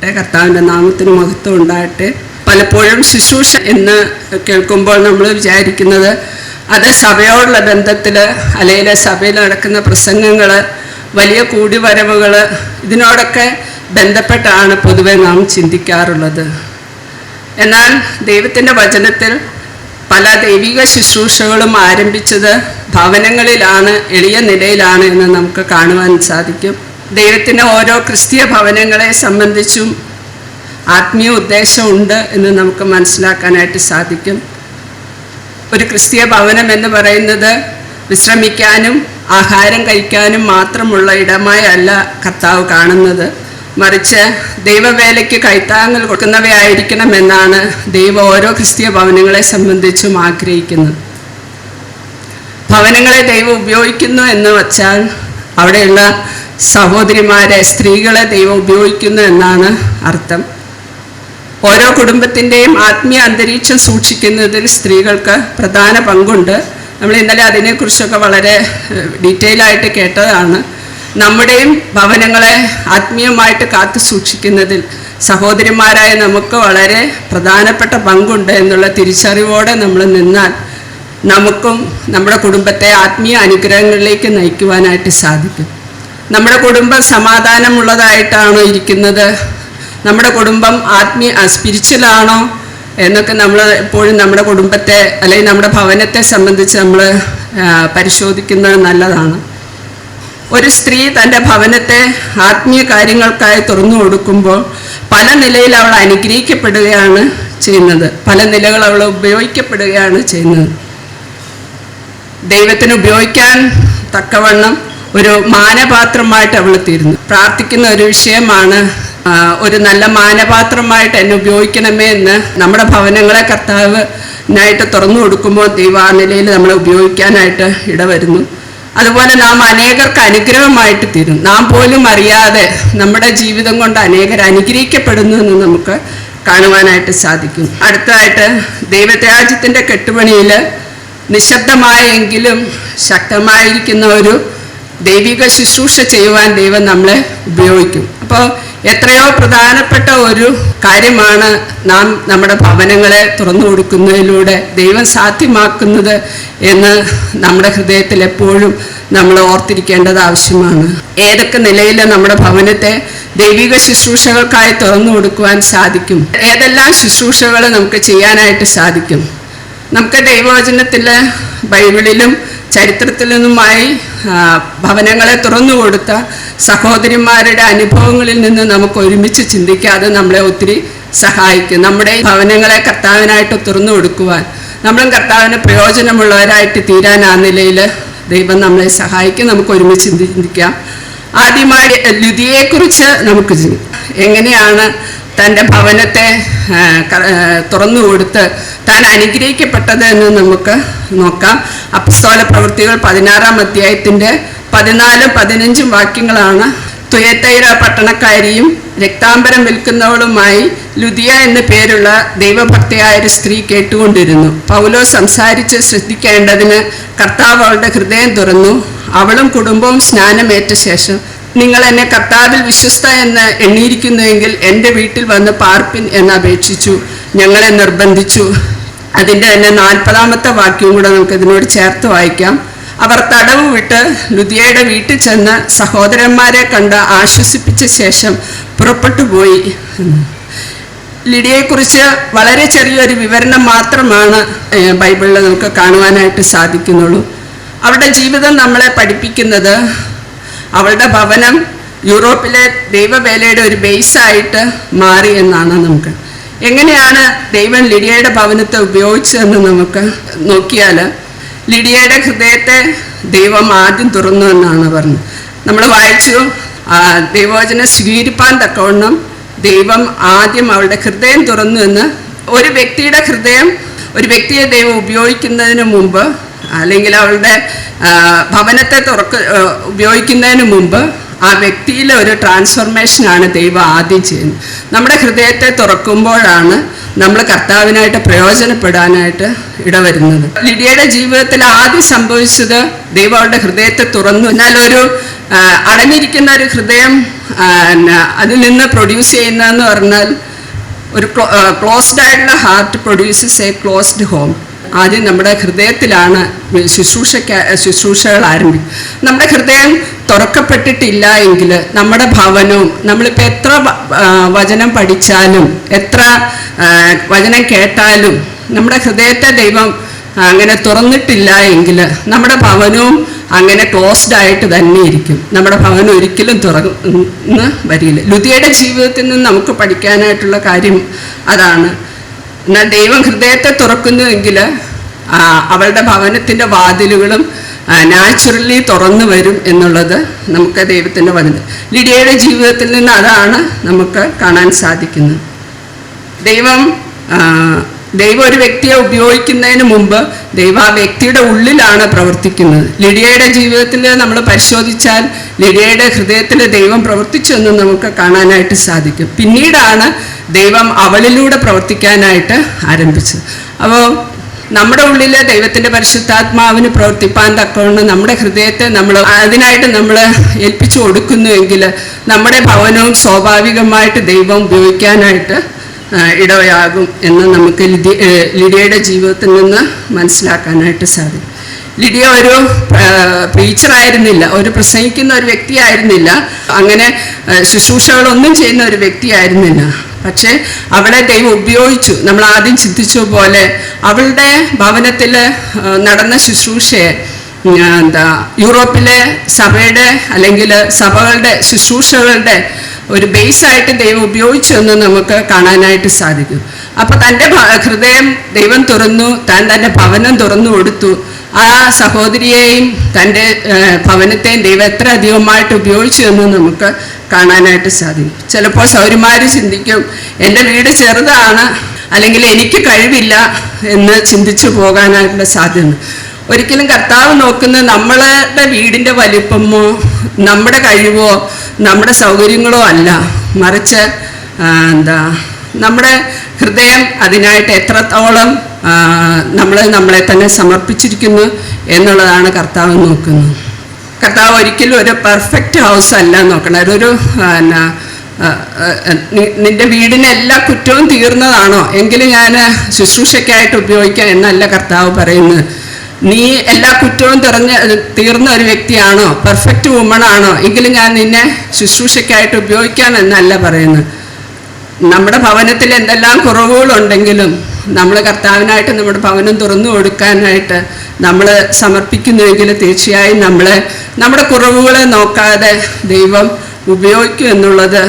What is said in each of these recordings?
ഉണ്ടായിരിക്കട്ടെ. കർത്താവിൻ്റെ നാമത്തിന് മഹത്വം ഉണ്ടാകട്ടെ. പലപ്പോഴും ശുശ്രൂഷ എന്ന് കേൾക്കുമ്പോൾ നമ്മൾ വിചാരിക്കുന്നത് അത് സഭയോടുള്ള ബന്ധത്തിൽ, അല്ലെങ്കിൽ സഭയിൽ നടക്കുന്ന പ്രസംഗങ്ങൾ, വലിയ കൂടിവരവുകൾ, ഇതിനോടൊക്കെ ബന്ധപ്പെട്ടാണ് പൊതുവെ നാം ചിന്തിക്കാറുള്ളത്. എന്നാൽ ദൈവത്തിൻ്റെ വചനത്തിൽ പല ദൈവിക ശുശ്രൂഷകളും ആരംഭിച്ചത് ഭവനങ്ങളിലാണ്, എളിയ നിലയിലാണ് എന്ന് നമുക്ക് കാണുവാൻ സാധിക്കും. ദൈവത്തിൻ്റെ ഓരോ ക്രിസ്തീയ ഭവനങ്ങളെ സംബന്ധിച്ചും ആത്മീയ ഉദ്ദേശമുണ്ട് എന്ന് നമുക്ക് മനസ്സിലാക്കാനായിട്ട് സാധിക്കും. ഒരു ക്രിസ്തീയ ഭവനം എന്ന് പറയുന്നത് വിശ്രമിക്കാനും ആഹാരം കഴിക്കാനും മാത്രമുള്ള ഇടമായി അല്ല കർത്താവ് കാണുന്നത്, മറിച്ച് ദൈവവേലയ്ക്ക് കൈത്താങ്ങൽ കൊടുക്കുന്നവയായിരിക്കണമെന്നാണ് ദൈവം ഓരോ ക്രിസ്തീയ ഭവനങ്ങളെ സംബന്ധിച്ചും ആഗ്രഹിക്കുന്നത്. ഭവനങ്ങളെ ദൈവം ഉപയോഗിക്കുന്നു എന്ന് വച്ചാൽ അവിടെയുള്ള സഹോദരിമാരെ, സ്ത്രീകളെ ദൈവം ഉപയോഗിക്കുന്നു എന്നാണ് അർത്ഥം. ഓരോ കുടുംബത്തിൻ്റെയും ആത്മീയ അന്തരീക്ഷം സൂക്ഷിക്കുന്നതിൽ സ്ത്രീകൾക്ക് പ്രധാന പങ്കുണ്ട്. നമ്മൾ ഇന്നലെ അതിനെക്കുറിച്ചൊക്കെ വളരെ ഡീറ്റെയിൽ ആയിട്ട് കേട്ടതാണ്. നമ്മുടെയും ഭവനങ്ങളെ ആത്മീയമായിട്ട് കാത്തു സൂക്ഷിക്കുന്നതിൽ സഹോദരിമാരായ നമുക്ക് വളരെ പ്രധാനപ്പെട്ട പങ്കുണ്ട് എന്നുള്ള തിരിച്ചറിവോടെ നമ്മൾ നിന്നാൽ നമുക്കും നമ്മുടെ കുടുംബത്തെ ആത്മീയ അനുഗ്രഹങ്ങളിലേക്ക് നയിക്കുവാനായിട്ട് സാധിക്കും. നമ്മുടെ കുടുംബം സമാധാനമുള്ളതായിട്ടാണോ ഇരിക്കുന്നത്, നമ്മുടെ കുടുംബം സ്പിരിച്വലാണോ എന്നൊക്കെ നമ്മൾ എപ്പോഴും നമ്മുടെ കുടുംബത്തെ അല്ലെങ്കിൽ നമ്മുടെ ഭവനത്തെ സംബന്ധിച്ച് നമ്മൾ പരിശോധിക്കുന്നത് നല്ലതാണ്. ഒരു സ്ത്രീ തൻ്റെ ഭവനത്തെ ആത്മീയ കാര്യങ്ങൾക്കായി തുറന്നു കൊടുക്കുമ്പോൾ പല നിലയിൽ അവൾ അനുഗ്രഹിക്കപ്പെടുകയാണ് ചെയ്യുന്നത്, പല നിലകൾ അവൾ ഉപയോഗിക്കപ്പെടുകയാണ് ചെയ്യുന്നത്. ദൈവത്തിന് ഉപയോഗിക്കാൻ തക്കവണ്ണം ഒരു മാനപാത്രമായിട്ട് അവൾ തീരുന്നു. പ്രാർത്ഥിക്കുന്ന ഒരു വിഷയമാണ്, ഒരു നല്ല മാനപാത്രമായിട്ട് എന്നെ ഉപയോഗിക്കണമേ എന്ന് നമ്മുടെ ഭവനങ്ങളെ കർത്താവിനായിട്ട് തുറന്നു കൊടുക്കുമ്പോൾ ദൈവം ആ നിലയിൽ നമ്മളെ ഉപയോഗിക്കാനായിട്ട് ഇടവരുന്നു. അതുപോലെ നാം അനേകർക്ക് അനുഗ്രഹമായിട്ട് തീരും. നാം പോലും അറിയാതെ നമ്മുടെ ജീവിതം കൊണ്ട് അനേകർ അനുഗ്രഹിക്കപ്പെടുന്നു എന്ന് നമുക്ക് കാണുവാനായിട്ട് സാധിക്കും. അടുത്തതായിട്ട് ദൈവരാജ്യത്തിൻ്റെ കെട്ടുപണിയിൽ നിശബ്ദമായെങ്കിലും ശക്തമായിരിക്കുന്ന ഒരു ദൈവിക ശുശ്രൂഷ ചെയ്യുവാൻ ദൈവം നമ്മളെ ഉപയോഗിക്കും. അപ്പോൾ എത്രയോ പ്രധാനപ്പെട്ട ഒരു കാര്യമാണ് നാം നമ്മുടെ ഭവനങ്ങളെ തുറന്നു കൊടുക്കുന്നതിലൂടെ ദൈവം സാധ്യമാക്കുന്നത് എന്ന് നമ്മുടെ ഹൃദയത്തിൽ എപ്പോഴും നമ്മൾ ഓർത്തിരിക്കേണ്ടത് ആവശ്യമാണ്. ഏതൊക്കെ നിലയിൽ നമ്മുടെ ഭവനത്തെ ദൈവിക ശുശ്രൂഷകൾക്കായി തുറന്നു കൊടുക്കുവാൻ സാധിക്കും, ഏതെല്ലാം ശുശ്രൂഷകൾ നമുക്ക് ചെയ്യാനായിട്ട് സാധിക്കും. നമുക്ക് ദൈവവചനത്തിൽ, ബൈബിളിലും ചരിത്രത്തിൽ നിന്നുമായി ഭവനങ്ങളെ തുറന്നു കൊടുത്ത സഹോദരിമാരുടെ അനുഭവങ്ങളിൽ നിന്ന് നമുക്ക് ഒരുമിച്ച് ചിന്തിക്കാതെ നമ്മളെ ഒത്തിരി സഹായിക്കും. നമ്മുടെ ഭവനങ്ങളെ കർത്താവിനായിട്ട് തുറന്നു കൊടുക്കുവാൻ, നമ്മളും കർത്താവിന് പ്രയോജനമുള്ളവരായിട്ട് തീരാൻ ആ നിലയിൽ ദൈവം നമ്മളെ സഹായിക്കും. നമുക്ക് ഒരുമിച്ച് ചിന്തിക്കാം. ആദ്യമായി ലുദിയെക്കുറിച്ച് നമുക്ക് എങ്ങനെയാണ് തൻ്റെ ഭവനത്തെ തുറന്നു കൊടുത്ത് താൻ അനുഗ്രഹിക്കപ്പെട്ടത് എന്ന് നമുക്ക് നോക്കാം. അപ്പസ്തോല പ്രവൃത്തികൾ 16-ാം അധ്യായത്തിൻ്റെ 14-15 വാക്യങ്ങളാണ്. തുയത്തൈര പട്ടണക്കാരിയും രക്താംബരം വിൽക്കുന്നവളുമായി ലുദിയ എന്നു പേരുള്ള ദൈവഭക്തയായ ഒരു സ്ത്രീ കേട്ടുകൊണ്ടിരുന്നു. പൗലോസ് സംസാരിച്ച് ശ്രദ്ധിക്കേണ്ടതിന് കർത്താവ് അവളുടെ ഹൃദയം തുറന്നു. അവളും കുടുംബവും സ്നാനമേറ്റ ശേഷം, നിങ്ങൾ എന്നെ കർത്താവിൽ വിശ്വസ്ത എന്ന് എണ്ണിയിരിക്കുന്നുവെങ്കിൽ എൻ്റെ വീട്ടിൽ വന്ന് പാർപ്പിൻ എന്ന് അപേക്ഷിച്ചു. ഞങ്ങളെ നിർബന്ധിച്ചു. അതിൻ്റെ തന്നെ 40-ാമത്തെ വാക്യവും കൂടെ നമുക്ക് ഇതിനോട് ചേർത്ത് വായിക്കാം. അവർ തടവ് വിട്ട് ലുദിയയുടെ വീട്ടിൽ ചെന്ന് സഹോദരന്മാരെ കണ്ട് ആശ്വസിപ്പിച്ച ശേഷം പുറപ്പെട്ടു പോയി. ലിഡിയയെക്കുറിച്ച് വളരെ ചെറിയൊരു വിവരണം മാത്രമാണ് ബൈബിളിൽ നമുക്ക് കാണുവാനായിട്ട് സാധിക്കുന്നുള്ളൂ. അവളുടെ ജീവിതം നമ്മളെ പഠിപ്പിക്കുന്നത് അവളുടെ ഭവനം യൂറോപ്പിലെ ദൈവവേലയുടെ ഒരു ബേസായിട്ട് മാറി എന്നാണ്. നമുക്ക് എങ്ങനെയാണ് ദൈവം ലിഡിയയുടെ ഭവനത്തെ ഉപയോഗിച്ചതെന്ന് നമുക്ക് നോക്കിയാൽ, ലിഡിയയുടെ ഹൃദയത്തെ ദൈവം ആദ്യം തുറന്നു എന്നാണ് പറഞ്ഞത്. നമ്മൾ വായിച്ചു, ദൈവവചനം സ്വീകരിപ്പാൻ തക്കവണ്ണം ദൈവം ആദ്യം അവളുടെ ഹൃദയം തുറന്നു എന്ന്. ഒരു വ്യക്തിയുടെ ഹൃദയം, ഒരു വ്യക്തിയെ ദൈവം ഉപയോഗിക്കുന്നതിന് മുമ്പ്, അല്ലെങ്കിൽ അവളുടെ ഭവനത്തെ ഉപയോഗിക്കുന്നതിന് മുമ്പ് ആ വ്യക്തിയിലെ ഒരു ട്രാൻസ്ഫോർമേഷനാണ് ദൈവം ആദ്യം ചെയ്യുന്നത്. നമ്മുടെ ഹൃദയത്തെ തുറക്കുമ്പോഴാണ് നമ്മൾ കർത്താവിനായിട്ട് പ്രയോജനപ്പെടാനായിട്ട് ഇടവരുന്നത്. ലിഡിയയുടെ ജീവിതത്തിൽ ആദ്യം സംഭവിച്ചത് ദൈവം അവളുടെ ഹൃദയത്തെ തുറന്നു. എന്നാൽ ഒരു അടഞ്ഞിരിക്കുന്ന ഒരു ഹൃദയം അതിൽ നിന്ന് പ്രൊഡ്യൂസ് ചെയ്യുന്നതെന്ന് പറഞ്ഞാൽ ഒരു ക്ലോസ്ഡ് ആയിട്ടുള്ള heart produces A closed home. ആദ്യം നമ്മുടെ ഹൃദയത്തിലാണ് ശുശ്രൂഷകൾ ആരംഭിക്കും. നമ്മുടെ ഹൃദയം തുറക്കപ്പെട്ടിട്ടില്ല എങ്കിൽ നമ്മുടെ ഭവനവും, നമ്മളിപ്പോൾ എത്ര വചനം പഠിച്ചാലും എത്ര വചനം കേട്ടാലും നമ്മുടെ ഹൃദയത്തെ ദൈവം അങ്ങനെ തുറന്നിട്ടില്ല എങ്കിൽ നമ്മുടെ ഭവനവും അങ്ങനെ ക്ലോസ്ഡ് ആയിട്ട് തന്നെ ഇരിക്കും. നമ്മുടെ ഭവനം ഒരിക്കലും തുറന്ന് വരില്ല. ലുദിയയുടെ ജീവിതത്തിൽ നിന്ന് നമുക്ക് പഠിക്കാനായിട്ടുള്ള കാര്യം അതാണ്. എന്നാൽ ദൈവം ഹൃദയത്തെ തുറക്കുന്നുവെങ്കിൽ അവളുടെ ഭവനത്തിൻ്റെ വാതിലുകളും നാച്ചുറലി തുറന്നു വരും എന്നുള്ളത് നമുക്ക് ദൈവത്തിൻ്റെ വചനം. ലിഡിയയുടെ ജീവിതത്തിൽ നിന്ന് അതാണ് നമുക്ക് കാണാൻ സാധിക്കുന്നത്. ദൈവം ഒരു വ്യക്തിയെ ഉപയോഗിക്കുന്നതിന് മുമ്പ് ദൈവം ആ വ്യക്തിയുടെ ഉള്ളിലാണ് പ്രവർത്തിക്കുന്നത്. ലിഡിയയുടെ ജീവിതത്തിൽ നമ്മൾ പരിശോധിച്ചാൽ ലിഡിയയുടെ ഹൃദയത്തിൽ ദൈവം പ്രവർത്തിച്ചു എന്ന് നമുക്ക് കാണാനായിട്ട് സാധിക്കും. പിന്നീടാണ് ദൈവം അവളിലൂടെ പ്രവർത്തിക്കാനായിട്ട് ആരംഭിച്ചത്. അപ്പോൾ നമ്മുടെ ഉള്ളിൽ ദൈവത്തിൻ്റെ പരിശുദ്ധാത്മാവിന് പ്രവർത്തിപ്പാൻ തക്കവണ്ണം നമ്മുടെ ഹൃദയത്തെ അതിനായിട്ട് നമ്മൾ ഏൽപ്പിച്ചു കൊടുക്കുന്നുവെങ്കിൽ നമ്മുടെ ഭവനവും സ്വാഭാവികമായിട്ട് ദൈവം ഉപയോഗിക്കാനായിട്ട് ഇടയാകും എന്ന് നമുക്ക് ലിഡിയയുടെ ജീവിതത്തിൽ നിന്ന് മനസ്സിലാക്കാനായിട്ട് സാധിക്കും. ലിഡിയ ഒരു പ്രീച്ചറായിരുന്നില്ല, ഒരു പ്രസംഗിക്കുന്ന ഒരു വ്യക്തിയായിരുന്നില്ല, അങ്ങനെ ശുശ്രൂഷകളൊന്നും ചെയ്യുന്ന ഒരു വ്യക്തിയായിരുന്നില്ല. പക്ഷേ അവളെ ദൈവം ഉപയോഗിച്ചു. നമ്മൾ ആദ്യം ചിന്തിച്ച പോലെ അവളുടെ ഭവനത്തിൽ നടന്ന ശുശ്രൂഷയെ യൂറോപ്പിലെ സഭയുടെ അല്ലെങ്കിൽ സഭകളുടെ ശുശ്രൂഷകളുടെ ഒരു ബേസായിട്ട് ദൈവം ഉപയോഗിച്ചു എന്ന് നമുക്ക് കാണാനായിട്ട് സാധിക്കും. അപ്പോൾ തൻ്റെ ഹൃദയം ദൈവം തുറന്നു, താൻ തൻ്റെ ഭവനം തുറന്നു കൊടുത്തു. ആ സഹോദരിയെയും തൻ്റെ ഭവനത്തെയും ദൈവം എത്ര അധികമായിട്ട് ഉപയോഗിച്ചു എന്ന് നമുക്ക് കാണാനായിട്ട് സാധിക്കും. ചിലപ്പോൾ സൗരിമാർ ചിന്തിക്കും, എൻ്റെ വീട് ചെറുതാണ്, അല്ലെങ്കിൽ എനിക്ക് കഴിവില്ല എന്ന് ചിന്തിച്ചു പോകാനായിട്ടുള്ള സാധ്യത. ഒരിക്കലും കർത്താവ് നോക്കുന്നത് നമ്മളുടെ വീടിൻ്റെ വലിപ്പമോ നമ്മുടെ കഴിവോ നമ്മുടെ സൗകര്യങ്ങളോ അല്ല, മറിച്ച് നമ്മുടെ ഹൃദയം അതിനായിട്ട് എത്രത്തോളം നമ്മളെ തന്നെ സമർപ്പിച്ചിരിക്കുന്നു എന്നുള്ളതാണ് കർത്താവ് നോക്കുന്നത്. കർത്താവ് ഒരിക്കലും ഒരു പെർഫെക്റ്റ് ഹൗസ് അല്ല നോക്കണം. അതൊരു നിന്റെ വീടിന് എല്ലാ കുറ്റവും തീർന്നതാണോ എങ്കിലും ഞാൻ ശുശ്രൂഷയ്ക്കായിട്ട് ഉപയോഗിക്കാം എന്നല്ല കർത്താവ് പറയുന്നത്. നീ എല്ലാ കുറ്റവും തീർന്ന ഒരു വ്യക്തിയാണോ, പെർഫെക്റ്റ് വുമണാണോ എങ്കിലും ഞാൻ നിന്നെ ശുശ്രൂഷയ്ക്കായിട്ട് ഉപയോഗിക്കാം എന്നല്ല പറയുന്നത്. നമ്മുടെ ഭവനത്തിൽ എന്തെല്ലാം കുറവുകളുണ്ടെങ്കിലും നമ്മൾ കർത്താവിനായിട്ട് നമ്മുടെ ഭവനം തുറന്നു കൊടുക്കാനായിട്ട് നമ്മൾ സമർപ്പിക്കുന്നുവെങ്കിൽ തീർച്ചയായും നമ്മുടെ കുറവുകളെ നോക്കാതെ ദൈവം ഉപയോഗിക്കും എന്നുള്ളത്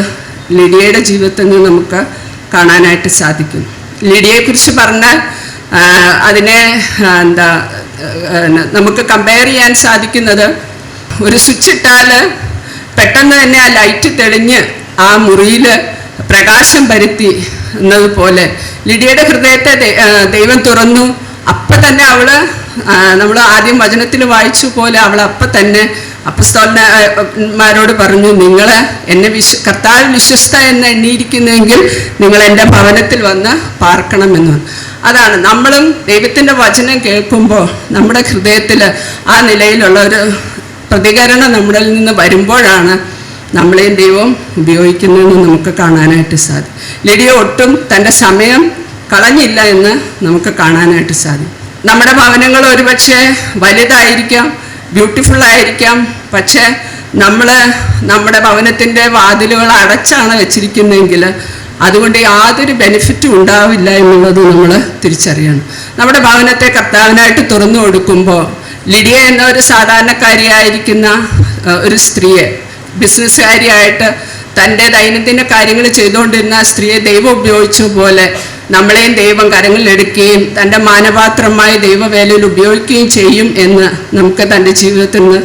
ലിഡിയയുടെ ജീവിതത്തിൽ നിന്ന് നമുക്ക് കാണാനായിട്ട് സാധിക്കും. ലിഡിയയെക്കുറിച്ച് പറഞ്ഞാൽ അതിനെ നമുക്ക് കമ്പയർ ചെയ്യാൻ സാധിക്കുന്നത്, ഒരു സ്വിച്ച് ഇട്ടാൽ പെട്ടെന്ന് തന്നെ ആ ലൈറ്റ് തെളിഞ്ഞ് ആ മുറിയിൽ പ്രകാശം പരത്തി എന്നതുപോലെ ലിഡിയയുടെ ഹൃദയത്തെ ദൈവം തുറന്നു. അപ്പം തന്നെ നമ്മൾ ആദ്യം വചനത്തിൽ വായിച്ചു പോലെ അവൾ അപ്പം തന്നെ അപ്പസ്തോലന്മാരോട് പറഞ്ഞു, നിങ്ങൾ എന്നെ കർത്താവിൽ വിശ്വസ്ത എന്ന് എണ്ണിയിരിക്കുന്നെങ്കിൽ നിങ്ങൾ എൻ്റെ ഭവനത്തിൽ വന്ന് പാർക്കണമെന്ന്. അതാണ് നമ്മളും ദൈവത്തിൻ്റെ വചനം കേൾക്കുമ്പോൾ നമ്മുടെ ഹൃദയത്തിൽ ആ നിലയിലുള്ള ഒരു പ്രതികരണം നമ്മളിൽ നിന്ന് വരുമ്പോഴാണ് നമ്മളെയും ദൈവം ഉപയോഗിക്കുന്നതെന്ന് നമുക്ക് കാണാനായിട്ട് സാധിക്കും. ലിഡിയ ഒട്ടും തൻ്റെ സമയം കളഞ്ഞില്ല എന്ന് നമുക്ക് കാണാനായിട്ട് സാധിക്കും. നമ്മുടെ ഭവനങ്ങൾ ഒരുപക്ഷെ വലുതായിരിക്കാം, ബ്യൂട്ടിഫുൾ ആയിരിക്കാം, പക്ഷേ നമ്മുടെ ഭവനത്തിൻ്റെ വാതിലുകൾ അടച്ചാണ് വെച്ചിരിക്കുന്നതെങ്കിൽ അതുകൊണ്ട് യാതൊരു ബെനിഫിറ്റും ഉണ്ടാവില്ല എന്നുള്ളത് നമ്മൾ തിരിച്ചറിയണം. നമ്മുടെ ഭവനത്തെ കർത്താവിനായിട്ട് തുറന്നു കൊടുക്കുമ്പോൾ ലിഡിയ എന്ന ഒരു സാധാരണക്കാരിയായിരിക്കുന്ന ഒരു സ്ത്രീയെ, ബിസിനസ്സുകാരിയായിട്ട് തൻ്റെ ദൈനംദിന കാര്യങ്ങൾ ചെയ്തുകൊണ്ടിരുന്ന സ്ത്രീയെ ദൈവം ഉപയോഗിച്ച പോലെ നമ്മളെയും ദൈവം കരങ്ങളിലെടുക്കുകയും തൻ്റെ മാനപാത്രമായി ദൈവവേലയിൽ ഉപയോഗിക്കുകയും ചെയ്യും എന്ന് നമുക്ക് തൻ്റെ ജീവിതത്തിൽ നിന്ന്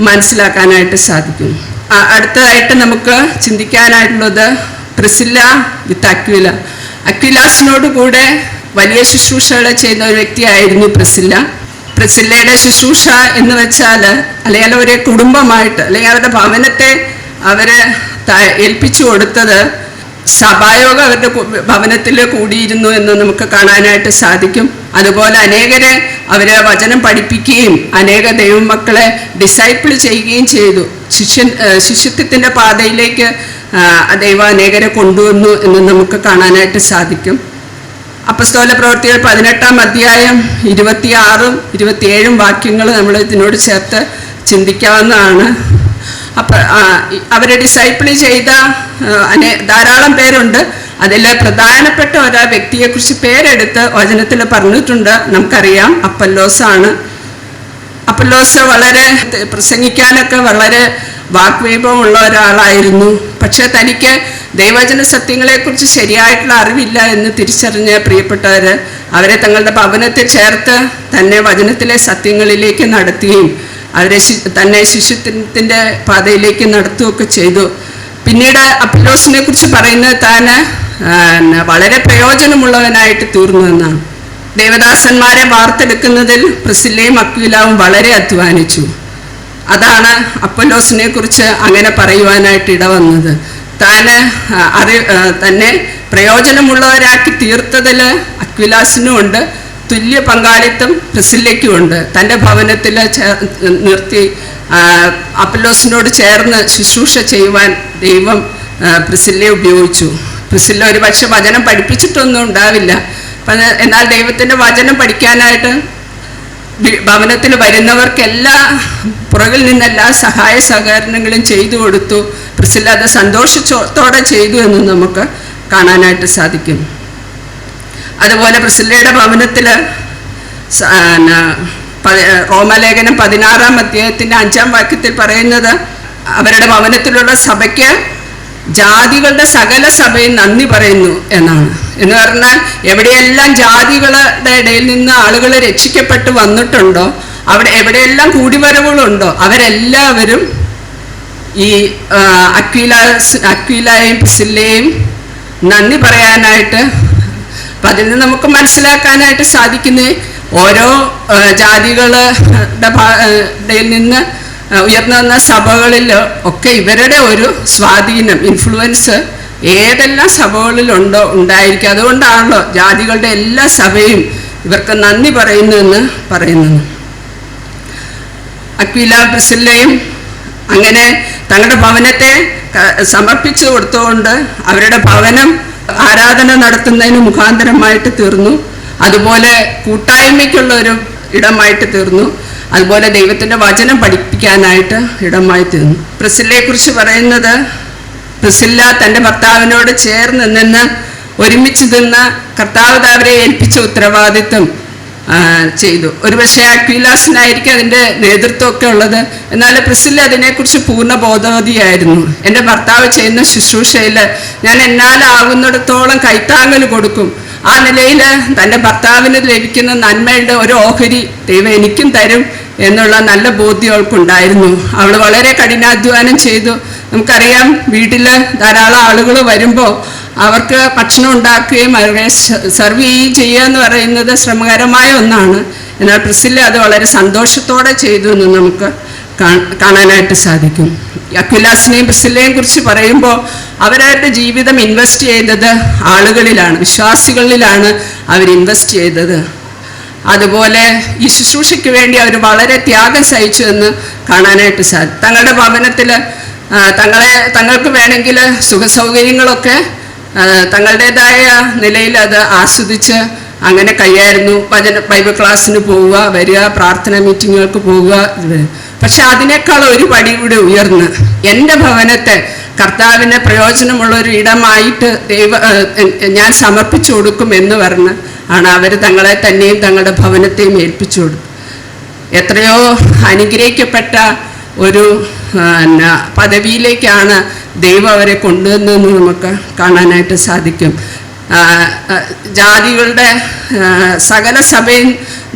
മനസ്സിലാക്കാനായിട്ട് സാധിക്കും. അടുത്തതായിട്ട് നമുക്ക് ചിന്തിക്കാനായിട്ടുള്ളത് പ്രിസില്ല വിത്ത് അക്വില. അക്വിലാസിനോട് കൂടെ വലിയ ശുശ്രൂഷകളെ ചെയ്യുന്ന ഒരു വ്യക്തിയായിരുന്നു പ്രിസില്ലയുടെ ശുശ്രൂഷ എന്ന് വെച്ചാൽ, അല്ലെങ്കിൽ അവരെ കുടുംബമായിട്ട് അല്ലെങ്കിൽ അവരുടെ ഭവനത്തെ അവരെ ഏൽപ്പിച്ചു കൊടുത്തത് സഭായോഗം അവരുടെ ഭവനത്തിൽ കൂടിയിരുന്നു എന്ന് നമുക്ക് കാണാനായിട്ട് സാധിക്കും. അതുപോലെ അനേകരെ അവരെ വചനം പഠിപ്പിക്കുകയും അനേക ദൈവമക്കളെ ഡിസൈപ്പിൾ ചെയ്യുകയും ചെയ്തു. ശിഷ്യത്വത്തിൻ്റെ പാതയിലേക്ക് ദൈവം അനേകരെ കൊണ്ടുവന്നു എന്ന് നമുക്ക് കാണാനായിട്ട് സാധിക്കും. അപ്പസ്തോല പ്രവൃത്തികൾ 18-ാം അധ്യായം 26-ഉം 27-ഉം വാക്യങ്ങൾ നമ്മൾ ഇതിനോട് ചേർത്ത് ചിന്തിക്കാവുന്നതാണ്. അപ്പം അവരെ ഡിസൈപ്പിൾ ചെയ്ത ധാരാളം പേരുണ്ട്. അതിൽ പ്രധാനപ്പെട്ട ഒരു വ്യക്തിയെക്കുറിച്ച് പേരെടുത്ത് വചനത്തിൽ പറഞ്ഞിട്ടുണ്ട്. നമുക്കറിയാം, അപ്പല്ലോസാണ്. അപ്പല്ലോസ് വളരെ പ്രസംഗിക്കാനൊക്കെ വളരെ വാഗ്വൈഭവമുള്ള ഒരാളായിരുന്നു. പക്ഷെ തനിക്ക് ദൈവവചന സത്യങ്ങളെക്കുറിച്ച് ശരിയായിട്ടുള്ള അറിവില്ല എന്ന് തിരിച്ചറിഞ്ഞ പ്രിയപ്പെട്ടവർ അവരെ തങ്ങളുടെ ഭവനത്തിൽ ചേർത്ത് തന്നെ വചനത്തിലെ സത്യങ്ങളിലേക്ക് നടത്തുകയും അവരെ തന്നെ ശിഷ്യത്വത്തിൻ്റെ പാതയിലേക്ക് നടത്തുകയൊക്കെ ചെയ്തു. പിന്നീട് അപ്പല്ലോസിനെ കുറിച്ച് പറയുന്നത് താൻ വളരെ പ്രയോജനമുള്ളവനായിട്ട് തീർന്നു എന്നാണ്. ദേവദാസന്മാരെ വാർത്തെടുക്കുന്നതിൽ പ്രിസ്കില്ലയും അക്വിലാവും വളരെ അധ്വാനിച്ചു. അതാണ് അപ്പല്ലോസിനെ കുറിച്ച് അങ്ങനെ പറയുവാനായിട്ട് ഇടവന്നത്. തന്നെ പ്രയോജനമുള്ളവരാക്കി തീർത്തതിൽ അക്വിലാസിനും ഉണ്ട്, തുല്യ പങ്കാളിത്തം പ്രിസ്കില്ലയ്ക്കുമുണ്ട്. തൻ്റെ ഭവനത്തിൽ നിർത്തി അപ്പല്ലോസിനോട് ചേർന്ന് ശുശ്രൂഷ ചെയ്യുവാൻ ദൈവം പ്രിസ്കില്ലയെ ഉപയോഗിച്ചു. പ്രിസ്കില്ല ഒരു പക്ഷെ വചനം പഠിപ്പിച്ചിട്ടൊന്നും ഉണ്ടാവില്ല. എന്നാൽ ദൈവത്തിൻ്റെ വചനം പഠിക്കാനായിട്ട് ഭവനത്തിൽ വരുന്നവർക്കെല്ലാ പുറകിൽ നിന്നെല്ലാ സഹായ സഹകരണങ്ങളും ചെയ്തു കൊടുത്തു. പ്രിസ്കില്ല അത് സന്തോഷത്തോടെ ചെയ്തു എന്ന് നമുക്ക് കാണാനായിട്ട് സാധിക്കും. അതുപോലെ പ്രിസ്കില്ലയുടെ ഭവനത്തിൽ റോമലേഖനം 16-ാം അധ്യായത്തിൻ്റെ 5-ാം വാക്യത്തിൽ പറയുന്നത് അവരുടെ ഭവനത്തിലുള്ള സഭയ്ക്ക് ജാതികളുടെ സകല സഭയും നന്ദി പറയുന്നു എന്നാണ്. എന്ന് പറഞ്ഞാൽ എവിടെയെല്ലാം ജാതികളുടെ ഇടയിൽ നിന്ന് ആളുകൾ രക്ഷിക്കപ്പെട്ട് വന്നിട്ടുണ്ടോ, അവിടെ എവിടെയെല്ലാം കൂടിവരവുകളുണ്ടോ, അവരെല്ലാവരും ഈ അക്വിലായെയും പ്രിസ്കില്ലയെയും നന്ദി പറയാനായിട്ട്. അപ്പം അതിൽ നിന്ന് നമുക്ക് മനസ്സിലാക്കാനായിട്ട് സാധിക്കുന്നത് ഓരോ ജാതികളുടെ ഇടയിൽ നിന്ന് ഉയർന്നു വന്ന സഭകളിൽ ഒക്കെ ഇവരുടെ ഒരു സ്വാധീനം, ഇൻഫ്ലുവൻസ് ഏതെല്ലാം സഭകളിലുണ്ടോ ഉണ്ടായിരിക്കും. അതുകൊണ്ടാണല്ലോ ജാതികളുടെ എല്ലാ സഭയും ഇവർക്ക് നന്ദി പറയുന്നു എന്ന് പറയുന്നത്. അക്വില പ്രിസ്കില്ലയും അങ്ങനെ തങ്ങളുടെ ഭവനത്തെ സമർപ്പിച്ചു കൊടുത്തുകൊണ്ട് അവരുടെ ഭവനം ആരാധന നടത്തുന്നതിന് മുഖാന്തരമായിട്ട് തീർന്നു. അതുപോലെ കൂട്ടായ്മയ്ക്കുള്ള ഒരു ഇടമായിട്ട് തീർന്നു. അതുപോലെ ദൈവത്തിൻ്റെ വചനം പഠിപ്പിക്കാനായിട്ട് ഇടമായി തീർന്നു. പ്രിസ്കില്ലയെക്കുറിച്ച് പറയുന്നത് പ്രിസ്കില്ല തൻ്റെ ഭർത്താവിനോട് ചേർന്ന് നിന്ന് ഒരുമിച്ച് നിന്ന് കർത്താവ് അവരെ ഏൽപ്പിച്ച ഉത്തരവാദിത്വം ചെയ്തു. ഒരുപക്ഷെ അക്വിലാസിനായിരിക്കും അതിൻ്റെ നേതൃത്വമൊക്കെ ഉള്ളത്. എന്നാൽ പ്രിസ്കില്ല അതിനെക്കുറിച്ച് പൂർണ്ണ ബോധവതിയായിരുന്നു. എൻ്റെ ഭർത്താവ് ചെയ്യുന്ന ശുശ്രൂഷയിൽ ഞാൻ എന്നാലാകുന്നിടത്തോളം കൈത്താങ്ങൽ കൊടുക്കും. ആ നിലയിൽ തൻ്റെ ഭർത്താവിന് ലഭിക്കുന്ന നന്മയുടെ ഒരു ഓഹരി ദൈവം എനിക്കും തരും എന്നുള്ള നല്ല ബോധ്യം അവൾക്കുണ്ടായിരുന്നു. അവൾ വളരെ കഠിനാധ്വാനം ചെയ്തു. നമുക്കറിയാം, വീട്ടിൽ ധാരാളം ആളുകൾ വരുമ്പോൾ അവർക്ക് ഭക്ഷണം ഉണ്ടാക്കുകയും അവരെ സെർവ് ചെയ്യുക എന്ന് പറയുന്നത് ശ്രമകരമായ ഒന്നാണ്. എന്നാൽ പ്രിസ്കില്ല അത് വളരെ സന്തോഷത്തോടെ ചെയ്തു എന്ന് നമുക്ക് കാണാനായിട്ട് സാധിക്കും. അക്വിലാസിനെയും പ്രിസ്കില്ലയെയും കുറിച്ച് പറയുമ്പോൾ അവരവരുടെ ജീവിതം ഇൻവെസ്റ്റ് ചെയ്തത് ആളുകളിലാണ്, വിശ്വാസികളിലാണ് അവർ ഇൻവെസ്റ്റ് ചെയ്തത്. അതുപോലെ ഈ ശുശ്രൂഷയ്ക്ക് വേണ്ടി അവർ വളരെ ത്യാഗം സഹിച്ചു എന്ന് കാണാനായിട്ട് സാധിക്കും. തങ്ങളുടെ ഭവനത്തിൽ തങ്ങൾക്ക് വേണമെങ്കിൽ സുഖസൗകര്യങ്ങളൊക്കെ തങ്ങളുടേതായ നിലയിൽ അത് ആസ്വദിച്ച് അങ്ങനെ കഴിയായിരുന്നു. ബൈബിൾ ക്ലാസ്സിന് പോവുക, വരിക, പ്രാർത്ഥന മീറ്റിങ്ങുകൾക്ക് പോവുക. പക്ഷെ അതിനേക്കാൾ ഒരു പടി കൂടി ഉയർന്ന് എൻ്റെ ഭവനത്തെ കർത്താവിന് പ്രയോജനമുള്ളൊരു ഇടമായിട്ട് ഞാൻ സമർപ്പിച്ചു കൊടുക്കും എന്ന് പറഞ്ഞ് ആണ് അവർ തങ്ങളെ തന്നെയും തങ്ങളുടെ ഭവനത്തെയും ഏൽപ്പിച്ചു കൊടുക്കും. എത്രയോ അനുഗ്രഹിക്കപ്പെട്ട ഒരു പദവിയിലേക്കാണ് ദൈവം അവരെ കൊണ്ടുവന്നതെന്ന് നമുക്ക് കാണാനായിട്ട് സാധിക്കും. ജാതികളുടെ സകല സഭയും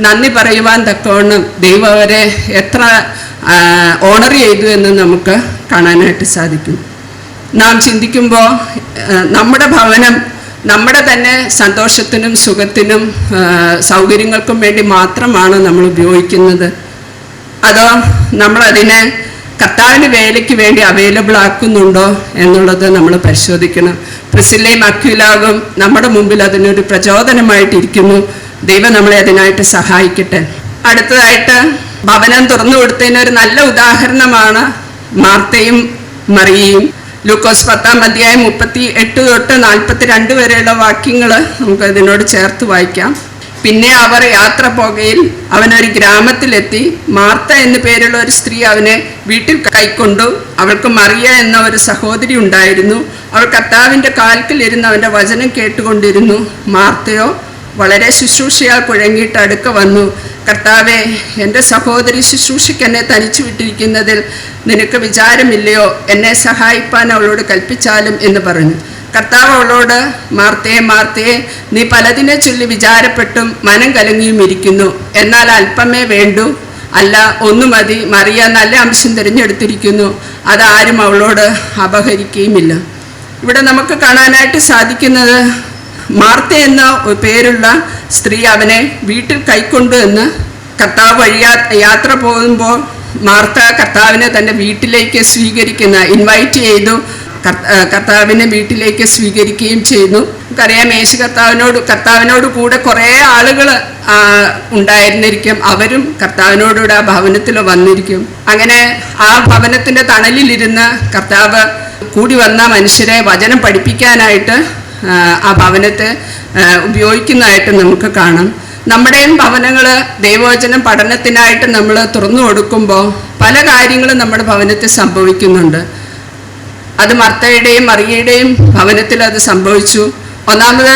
നന്ദി പറയുവാൻ തക്കവണ്ണം ദൈവം അവരെ എത്ര ഓണർ ചെയ്തു എന്ന് നമുക്ക് കാണാനായിട്ട് സാധിക്കും. നാം ചിന്തിക്കുമ്പോൾ നമ്മുടെ ഭവനം നമ്മുടെ തന്നെ സന്തോഷത്തിനും സുഖത്തിനും സൗകര്യങ്ങൾക്കും വേണ്ടി മാത്രമാണ് നമ്മൾ ഉപയോഗിക്കുന്നത്. അതോ നമ്മളതിനെ കർത്താവിന് വേലയ്ക്ക് വേണ്ടി അവൈലബിൾ ആക്കുന്നുണ്ടോ എന്നുള്ളത് നമ്മൾ പരിശോധിക്കണം. പ്രിസില്ലയും അക്വിലാവും നമ്മുടെ മുമ്പിൽ അതിനൊരു പ്രചോദനമായിട്ടിരിക്കുന്നു. ദൈവം നമ്മളെ അതിനായിട്ട് സഹായിക്കട്ടെ. അടുത്തതായിട്ട് ഭവനം തുറന്നു കൊടുത്തതിന് ഒരു നല്ല ഉദാഹരണമാണ് മാർത്തയും മറിയയും. ലൂക്കോസ് 10-ാം അധ്യായം 38 തൊട്ട് 42 വരെയുള്ള വാക്യങ്ങൾ നമുക്ക് ഇതിനോട് ചേർത്ത് വായിക്കാം. പിന്നെ അവർ യാത്ര പോകയിൽ അവനൊരു ഗ്രാമത്തിലെത്തി. മാർത്ത എന്നു പേരുള്ള ഒരു സ്ത്രീ അവനെ വീട്ടിൽ കൈക്കൊണ്ടു. അവൾക്ക് മറിയ എന്ന ഒരു സഹോദരി ഉണ്ടായിരുന്നു. അവൾ കർത്താവിൻ്റെ കാൽക്കൽ ഇരുന്ന് അവൻ്റെ വചനം കേട്ടുകൊണ്ടിരുന്നു. മാർത്തയോ വളരെ ശുശ്രൂഷയാൽ കുഴങ്ങിയിട്ട് അടുക്ക വന്നു. കർത്താവെ, എൻ്റെ സഹോദരി ശുശ്രൂഷയ്ക്ക് എന്നെ തനിച്ചു വിട്ടിരിക്കുന്നതിൽ നിനക്ക് വിചാരമില്ലയോ? എന്നെ സഹായിപ്പാൻ അവളോട് കൽപ്പിച്ചാലും എന്ന് പറഞ്ഞു. കർത്താവ് അവളോട്, മാർത്തയെ മാർത്തയെ, നീ പലതിനെ ചൊല്ലി വിചാരപ്പെട്ടും മനം കലങ്ങിയും ഇരിക്കുന്നു. എന്നാൽ അല്പമേ വേണ്ടൂ, അല്ല ഒന്നു മതി. മറിയ നല്ല അംശം തിരഞ്ഞെടുത്തിരിക്കുന്നു, അതാരും അവളോട് അപഹരിക്കുകയുമില്ല. ഇവിടെ നമുക്ക് കാണാനായിട്ട് സാധിക്കുന്നത്, മാർത്ത എന്ന പേരുള്ള സ്ത്രീ അവനെ വീട്ടിൽ കൈക്കൊണ്ടു എന്ന് കർത്താവ് യാത്ര പോകുമ്പോൾ മാർത്ത കർത്താവിനെ തൻ്റെ വീട്ടിലേക്ക് ഇൻവൈറ്റ് ചെയ്തു. കർത്താവിനെ വീട്ടിലേക്ക് സ്വീകരിക്കുകയും ചെയ്യുന്നു. നമുക്കറിയാം, യേശു കർത്താവിനോട് കൂടെ കുറേ ആളുകൾ ഉണ്ടായിരുന്നിരിക്കും. അവരും കർത്താവിനോടുകൂടെ ആ ഭവനത്തിൽ വന്നിരിക്കും. അങ്ങനെ ആ ഭവനത്തിൻ്റെ തണലിലിരുന്ന് കർത്താവ് കൂടി വന്ന മനുഷ്യരെ വചനം പഠിപ്പിക്കാനായിട്ട് ആ ഭവനത്തെ ഉപയോഗിക്കുന്നതായിട്ട് നമുക്ക് കാണാം. നമ്മുടെയും ഭവനങ്ങൾ ദൈവവചനം പഠനത്തിനായിട്ട് നമ്മൾ തുറന്നു കൊടുക്കുമ്പോൾ പല കാര്യങ്ങളും നമ്മുടെ ഭവനത്തിൽ സംഭവിക്കുന്നുണ്ട്. അത് മർത്തയുടെയും മറിയയുടെയും ഭവനത്തിൽ അത് സംഭവിച്ചു. ഒന്നാമത്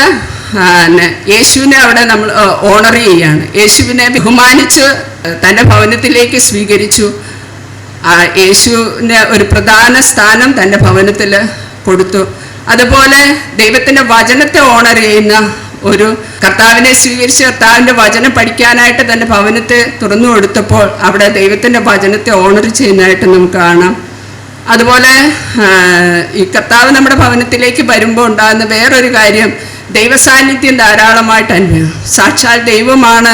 യേശുവിനെ അവിടെ നമ്മൾ ഓണർ ചെയ്യുകയാണ്. യേശുവിനെ ബഹുമാനിച്ച് തൻ്റെ ഭവനത്തിലേക്ക് സ്വീകരിച്ചു. യേശുവിന് ഒരു പ്രധാന സ്ഥാനം തൻ്റെ ഭവനത്തിൽ കൊടുത്തു. അതുപോലെ ദൈവത്തിൻ്റെ വചനത്തെ ഓണർ ചെയ്യുന്ന ഒരു കർത്താവിനെ സ്വീകരിച്ച് കർത്താവിൻ്റെ വചനം പഠിക്കാനായിട്ട് തൻ്റെ ഭവനത്തെ തുറന്നു കൊടുത്തപ്പോൾ അവിടെ ദൈവത്തിൻ്റെ വചനത്തെ ഓണർ ചെയ്യുന്നതായിട്ട് നമുക്ക് കാണാം. അതുപോലെ ഈ കർത്താവ് നമ്മുടെ ഭവനത്തിലേക്ക് വരുമ്പോൾ ഉണ്ടാകുന്ന വേറൊരു കാര്യം, ദൈവസാന്നിധ്യം ധാരാളമായിട്ട് അനുഭവം. സാക്ഷാൽ ദൈവമാണ്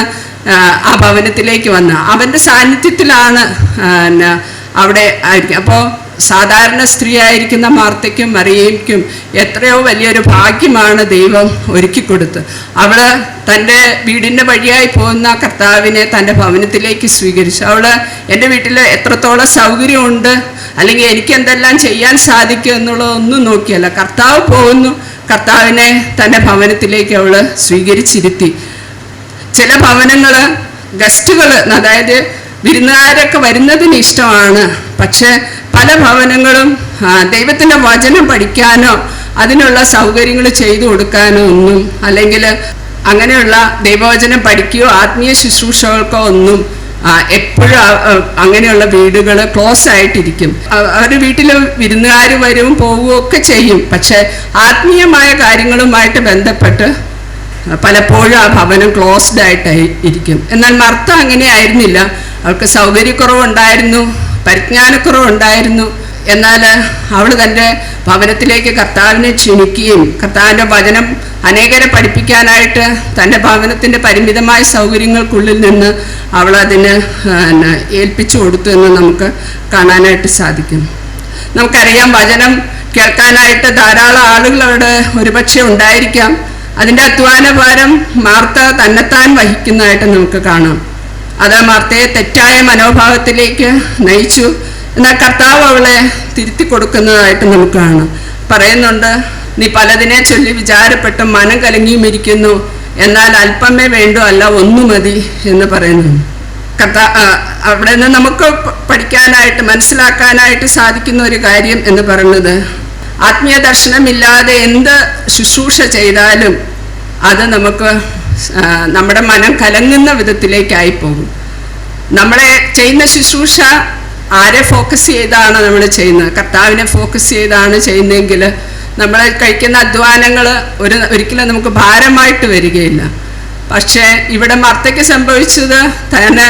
ആ ഭവനത്തിലേക്ക് വന്ന അവൻ്റെ സാന്നിധ്യത്തിലാണ് അവിടെ ആയിരിക്കും. അപ്പോൾ സാധാരണ സ്ത്രീ ആയിരിക്കുന്ന മാർത്തയ്ക്കും മറിയയ്ക്കും എത്രയോ വലിയൊരു ഭാഗ്യമാണ് ദൈവം ഒരുക്കിക്കൊടുത്ത്. അവൾ തൻ്റെ വീടിൻ്റെ വഴിയായി പോകുന്ന കർത്താവിനെ തൻ്റെ ഭവനത്തിലേക്ക് സ്വീകരിച്ചു. അവൾ എൻ്റെ വീട്ടിൽ എത്രത്തോളം സൗകര്യമുണ്ട്, അല്ലെങ്കിൽ എനിക്ക് എന്തെല്ലാം ചെയ്യാൻ സാധിക്കും എന്നുള്ളതൊന്നും നോക്കിയല്ല. കർത്താവ് പോകുന്നു, കർത്താവിനെ തൻ്റെ ഭവനത്തിലേക്ക് അവൾ സ്വീകരിച്ചിരുത്തി. ചില ഭവനങ്ങൾ ഗസ്റ്റുകൾ, അതായത് വിരുന്നുകാരൊക്കെ വരുന്നതിന് ഇഷ്ടമാണ്. പക്ഷെ പല ഭവനങ്ങളും ദൈവത്തിൻ്റെ വചനം പഠിക്കാനോ അതിനുള്ള സൗകര്യങ്ങൾ ചെയ്തു കൊടുക്കാനോ ഒന്നും, അല്ലെങ്കിൽ അങ്ങനെയുള്ള ദൈവവചനം പഠിക്കുകയോ ആത്മീയ ശുശ്രൂഷകൾക്കോ ഒന്നും എപ്പോഴും അങ്ങനെയുള്ള വീടുകൾ ക്ലോസ് ആയിട്ടിരിക്കും. അവരുടെ വീട്ടിൽ വിരുന്നുകാർ വരും പോവുകയോ ഒക്കെ ചെയ്യും. പക്ഷെ ആത്മീയമായ കാര്യങ്ങളുമായിട്ട് ബന്ധപ്പെട്ട് പലപ്പോഴും ആ ഭവനം ക്ലോസ്ഡ് ആയിട്ടായി ഇരിക്കും. എന്നാൽ മർത്ത അങ്ങനെ ആയിരുന്നില്ല. അവൾക്ക് സൗകര്യക്കുറവുണ്ടായിരുന്നു, പരിജ്ഞാനക്കുറവുണ്ടായിരുന്നു. എന്നാൽ അവൾ തൻ്റെ ഭവനത്തിലേക്ക് കർത്താവിനെ ക്ഷണിക്കുകയും കർത്താവിൻ്റെ വചനം അനേകരെ പഠിപ്പിക്കാനായിട്ട് തൻ്റെ ഭവനത്തിൻ്റെ പരിമിതമായ സൗകര്യങ്ങൾക്കുള്ളിൽ നിന്ന് അവൾ അതിന് ഏൽപ്പിച്ചു കൊടുത്തു എന്ന് നമുക്ക് കാണാനായിട്ട് സാധിക്കും. നമുക്കറിയാം, വചനം കേൾക്കാനായിട്ട് ധാരാളം ആളുകൾ അവിടെ ഒരുപക്ഷെ ഉണ്ടായിരിക്കാം. അതിൻ്റെ അധ്വാനഭാരം മാർത്ത തന്നെത്താൻ വഹിക്കുന്നതായിട്ട് നമുക്ക് കാണാം. അത് മാർത്തയെ തെറ്റായ മനോഭാവത്തിലേക്ക് നയിച്ചു. എന്നാൽ കർത്താവ് അവളെ തിരുത്തി കൊടുക്കുന്നതായിട്ട് നമുക്ക് കാണാം. പറയുന്നുണ്ട്, നീ പലതിനെ ചൊല്ലി വിചാരപ്പെട്ടും മനം കലങ്ങിയും ഇരിക്കുന്നു, എന്നാൽ അല്പമേ വേണ്ടു, അല്ല ഒന്നു മതി എന്ന് പറയുന്നു. അവിടെ നിന്ന് നമുക്ക് പഠിക്കാനായിട്ട് മനസ്സിലാക്കാനായിട്ട് സാധിക്കുന്ന ഒരു കാര്യം എന്ന് പറയുന്നത്, ആത്മീയ ദർശനമില്ലാതെ എന്ത് ശുശ്രൂഷ ചെയ്താലും അത് നമുക്ക് നമ്മുടെ മനം കലങ്ങുന്ന വിധത്തിലേക്കായി പോകും. നമ്മളെ ചെയ്യുന്ന ശുശ്രൂഷ ആരെ ഫോക്കസ് ചെയ്താണ് നമ്മൾ ചെയ്യുന്നത്? കർത്താവിനെ ഫോക്കസ് ചെയ്താണ് ചെയ്യുന്നതെങ്കിൽ നമ്മൾ കഴിക്കുന്ന അധ്വാനങ്ങൾ ഒരിക്കലും നമുക്ക് ഭാരമായിട്ട് വരികയില്ല. പക്ഷേ ഇവിടെ മർത്തയ്ക്ക് സംഭവിച്ചത്, തന്നെ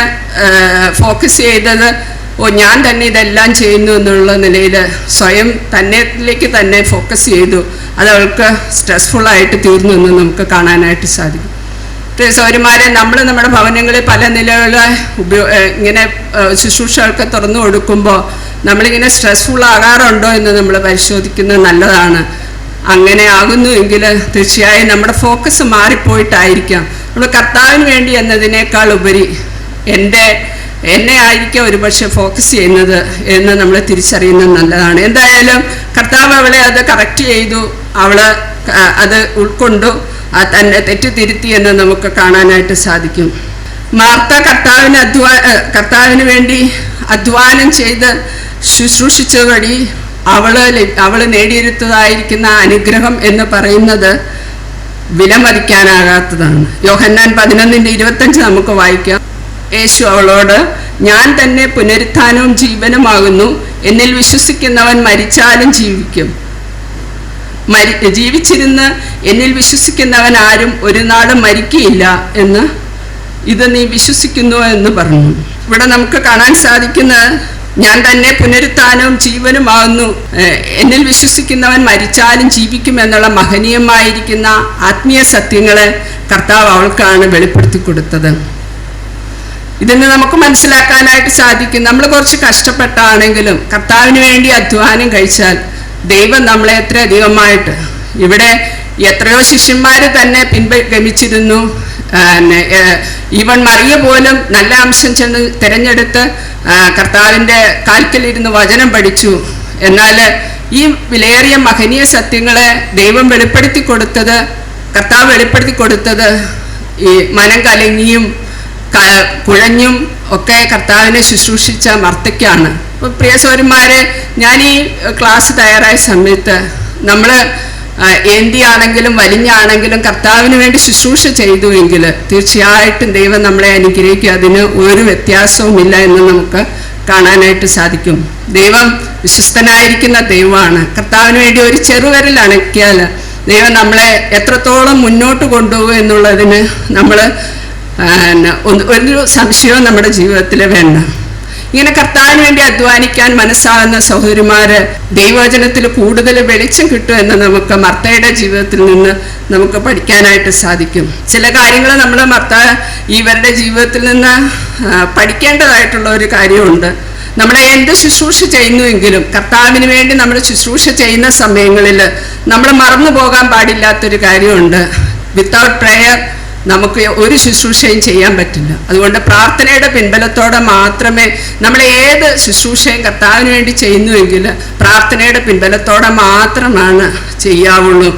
ഫോക്കസ് ചെയ്തത്, ഞാൻ തന്നെ ഇതെല്ലാം ചെയ്യുന്നു എന്നുള്ള നിലയിൽ സ്വയം തന്നിലേക്ക് തന്നെ ഫോക്കസ് ചെയ്തു. അത് അവൾക്ക് സ്ട്രെസ്ഫുള്ളായിട്ട് തീർന്നു എന്ന് നമുക്ക് കാണാനായിട്ട് സാധിക്കും. സഹോദരിമാരെ, നമ്മൾ നമ്മുടെ ഭവനങ്ങളിൽ പല നിലകളിൽ ഇങ്ങനെ ശുശ്രൂഷകൾക്ക് തുറന്നു കൊടുക്കുമ്പോൾ നമ്മളിങ്ങനെ സ്ട്രെസ്ഫുൾ ആകാറുണ്ടോ എന്ന് നമ്മൾ പരിശോധിക്കുന്നത് നല്ലതാണ്. അങ്ങനെ ആകുന്നുവെങ്കിൽ തീർച്ചയായും നമ്മുടെ ഫോക്കസ് മാറിപ്പോയിട്ടായിരിക്കാം. നമ്മൾ കർത്താവിന് വേണ്ടി എന്നതിനേക്കാൾ ഉപരി എന്നെ ആയിരിക്കാം ഒരുപക്ഷെ ഫോക്കസ് ചെയ്യുന്നത് എന്ന് നമ്മൾ തിരിച്ചറിയുന്നത് നല്ലതാണ്. എന്തായാലും കർത്താവ് അവളെ അത് കറക്റ്റ് ചെയ്തു, അവൾ അത് ഉൾക്കൊണ്ടു, തന്നെ തെറ്റുതിരുത്തി എന്ന് നമുക്ക് കാണാനായിട്ട് സാധിക്കും. മാർത്ത കർത്താവിന് വേണ്ടി അധ്വാനം ചെയ്ത് ശുശ്രൂഷിച്ച വഴി അവൾ നേടിയെടുത്തതായിരിക്കുന്ന അനുഗ്രഹം എന്ന് പറയുന്നത് വിലമതിക്കാനാകാത്തതാണ്. യോഹന്നാൻ 11:25 നമുക്ക് വായിക്കാം. യേശു അവളോട്, ഞാൻ തന്നെ പുനരുത്ഥാനവും ജീവനുമാകുന്നു, എന്നിൽ വിശ്വസിക്കുന്നവൻ മരിച്ചാലും ജീവിക്കും, ജീവിച്ചിരുന്ന് എന്നിൽ വിശ്വസിക്കുന്നവൻ ആരും ഒരു നാളും മരിക്കുകയില്ല എന്ന് ഇത് നീ വിശ്വസിക്കുന്നു എന്ന് പറഞ്ഞു. ഇവിടെ നമുക്ക് കാണാൻ സാധിക്കുന്നത്, ഞാൻ തന്നെ പുനരുത്ഥാനവും ജീവനുമാകുന്നു, എന്നിൽ വിശ്വസിക്കുന്നവൻ മരിച്ചാലും ജീവിക്കും എന്നുള്ള മഹനീയമായിരിക്കുന്ന ആത്മീയ സത്യങ്ങളെ കർത്താവ് അവൾക്കാണ് വെളിപ്പെടുത്തി കൊടുത്തത്. ഇതിന് നമുക്ക് മനസ്സിലാക്കാനായിട്ട് സാധിക്കും, നമ്മൾ കുറച്ച് കഷ്ടപ്പെട്ടാണെങ്കിലും കർത്താവിന് വേണ്ടി അധ്വാനം കഴിച്ചാൽ ദൈവം നമ്മളെ എത്രയധികമായിട്ട്, ഇവിടെ എത്രയോ ശിഷ്യന്മാർ തന്നെ പിൻഗമിച്ചിരുന്നു. ഈവൻ മറിയ പോലും നല്ല അംശം ചെന്ന് തിരഞ്ഞെടുത്ത് കർത്താവിൻ്റെ കാൽക്കലിരുന്ന് വചനം പഠിച്ചു. എന്നാൽ ഈ വിലയേറിയ മഹനീയ സത്യങ്ങളെ ദൈവം വെളിപ്പെടുത്തി കൊടുത്തത്, കർത്താവ് വെളിപ്പെടുത്തി കൊടുത്തത് ഈ മനം കലങ്ങിയും കുഴഞ്ഞും ഒക്കെ കർത്താവിനെ ശുശ്രൂഷിച്ച മർത്തയ്ക്കാണ്. അപ്പോൾ പ്രിയ സഹോദരന്മാരെ, ഞാൻ ഈ ക്ലാസ് തയ്യാറായ സമയത്ത് നമ്മൾ എന്തിയാണെങ്കിലും വലിഞ്ഞാണെങ്കിലും കർത്താവിന് വേണ്ടി ശുശ്രൂഷ ചെയ്തുവെങ്കിൽ തീർച്ചയായിട്ടും ദൈവം നമ്മളെ അനുഗ്രഹിക്കും. അതിന് ഒരു വ്യത്യാസവുമില്ല എന്ന് നമുക്ക് കാണാനായിട്ട് സാധിക്കും. ദൈവം വിശ്വസ്തനായിരിക്കുന്ന ദൈവമാണ്. കർത്താവിന് വേണ്ടി ഒരു ചെറുവിരൽ അണക്കിയാൽ ദൈവം നമ്മളെ എത്രത്തോളം മുന്നോട്ട് കൊണ്ടുപോകും എന്നുള്ളതിന് നമ്മൾ ഒരു സംശയവും നമ്മുടെ ജീവിതത്തിൽ വേണ്ട. ഇങ്ങനെ കർത്താവിന് വേണ്ടി അധ്വാനിക്കാൻ മനസ്സാകുന്ന സഹോദരിമാര് ദൈവവചനത്തിൽ കൂടുതൽ വെളിച്ചം കിട്ടും എന്ന് നമുക്ക് മർത്തയുടെ ജീവിതത്തിൽ നിന്ന് നമുക്ക് പഠിക്കാനായിട്ട് സാധിക്കും. ചില കാര്യങ്ങൾ നമ്മൾ ഇവരുടെ ജീവിതത്തിൽ നിന്ന് പഠിക്കേണ്ടതായിട്ടുള്ള ഒരു കാര്യമുണ്ട്. നമ്മളെ എന്ത് ശുശ്രൂഷ ചെയ്യുന്നുവെങ്കിലും കർത്താവിന് വേണ്ടി നമ്മൾ ശുശ്രൂഷ ചെയ്യുന്ന സമയങ്ങളിൽ നമ്മൾ മറന്നു പോകാൻ പാടില്ലാത്തൊരു കാര്യമുണ്ട്. വിത്തൗട്ട് പ്രെയർ നമുക്ക് ഒരു ശുശ്രൂഷയും ചെയ്യാൻ പറ്റില്ല. അതുകൊണ്ട് പ്രാർത്ഥനയുടെ പിൻബലത്തോടെ മാത്രമേ നമ്മൾ ഏത് ശുശ്രൂഷയും കർത്താവിന് വേണ്ടി ചെയ്യുന്നുവെങ്കിൽ പ്രാർത്ഥനയുടെ പിൻബലത്തോടെ മാത്രമാണ് ചെയ്യാവുള്ളൂ.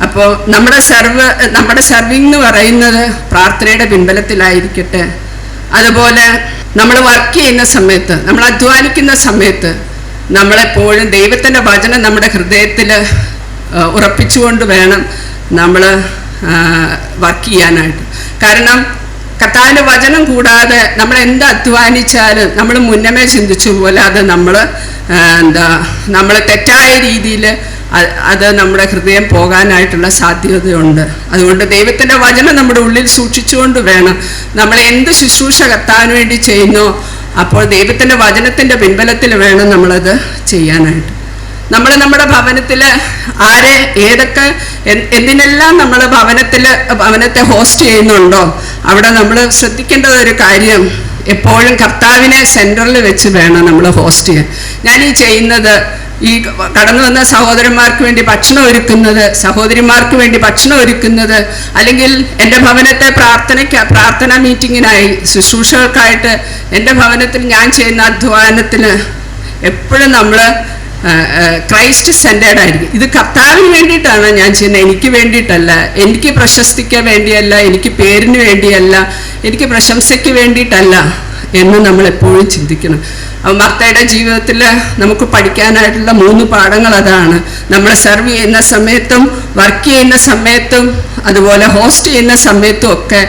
അപ്പോൾ നമ്മുടെ സർവിങ് എന്ന് പറയുന്നത് പ്രാർത്ഥനയുടെ പിൻബലത്തിലായിരിക്കട്ടെ. അതുപോലെ നമ്മൾ വർക്ക് ചെയ്യുന്ന സമയത്ത്, നമ്മൾ അധ്വാനിക്കുന്ന സമയത്ത് നമ്മളെപ്പോഴും ദൈവത്തിൻ്റെ വചനം നമ്മുടെ ഹൃദയത്തിൽ ഉറപ്പിച്ചുകൊണ്ട് വേണം നമ്മൾ വർക്ക് ചെയ്യാനായിട്ട്. കാരണം കർത്താവിൻ്റെ വചനം കൂടാതെ നമ്മൾ എന്ത് അധ്വാനിച്ചാലും നമ്മൾ മുന്നമേ ചിന്തിച്ചു പോലെ അത് നമ്മൾ തെറ്റായ രീതിയിൽ അത് നമ്മുടെ ഹൃദയം പോകാനായിട്ടുള്ള സാധ്യതയുണ്ട്. അതുകൊണ്ട് ദൈവത്തിൻ്റെ വചനം നമ്മുടെ ഉള്ളിൽ സൂക്ഷിച്ചുകൊണ്ട് വേണം നമ്മൾ എന്ത് ശുശ്രൂഷ കർത്താവിന് വേണ്ടി ചെയ്യുന്നോ അപ്പോൾ ദൈവത്തിൻ്റെ വചനത്തിൻ്റെ പിൻബലത്തിൽ വേണം നമ്മളത് ചെയ്യാനായിട്ട്. നമ്മൾ നമ്മുടെ ഭവനത്തിൽ ഏതൊക്കെ എന്തിനെല്ലാം നമ്മൾ ഭവനത്തെ ഹോസ്റ്റ് ചെയ്യുന്നുണ്ടോ അവിടെ നമ്മൾ ശ്രദ്ധിക്കേണ്ട ഒരു കാര്യം, എപ്പോഴും കർത്താവിനെ സെൻറ്ററിൽ വെച്ച് വേണം നമ്മൾ ഹോസ്റ്റ് ചെയ്യാൻ. ഞാൻ ഈ ചെയ്യുന്നത്, ഈ കടന്നു വന്ന സഹോദരന്മാർക്ക് വേണ്ടി ഭക്ഷണം ഒരുക്കുന്നത്, സഹോദരിമാർക്ക് വേണ്ടി ഭക്ഷണം ഒരുക്കുന്നത്, അല്ലെങ്കിൽ എൻ്റെ ഭവനത്തെ പ്രാർത്ഥനാ മീറ്റിങ്ങിനായി ശുശ്രൂഷകൾക്കായിട്ട് എൻ്റെ ഭവനത്തിൽ ഞാൻ ചെയ്യുന്ന അധ്വാനത്തിന് എപ്പോഴും നമ്മൾ ക്രൈസ്റ്റ് സെൻറ്റേർഡ് ആയിരിക്കും. ഇത് കർത്താവിന് വേണ്ടിയിട്ടാണ് ഞാൻ ചെയ്യുന്നത്, എനിക്ക് വേണ്ടിയിട്ടല്ല, എനിക്ക് പ്രശസ്തിക്ക് വേണ്ടിയല്ല, എനിക്ക് പേരിന് വേണ്ടിയല്ല, എനിക്ക് പ്രശംസയ്ക്ക് വേണ്ടിയിട്ടല്ല എന്ന് നമ്മൾ എപ്പോഴും ചിന്തിക്കണം. മർത്തയുടെ ജീവിതത്തിൽ നമുക്ക് പഠിക്കാനായിട്ടുള്ള 3 പാഠങ്ങൾ അതാണ്. നമ്മൾ സെർവ് ചെയ്യുന്ന സമയത്തും വർക്ക് ചെയ്യുന്ന സമയത്തും അതുപോലെ ഹോസ്റ്റ് ചെയ്യുന്ന സമയത്തും ഒക്കെ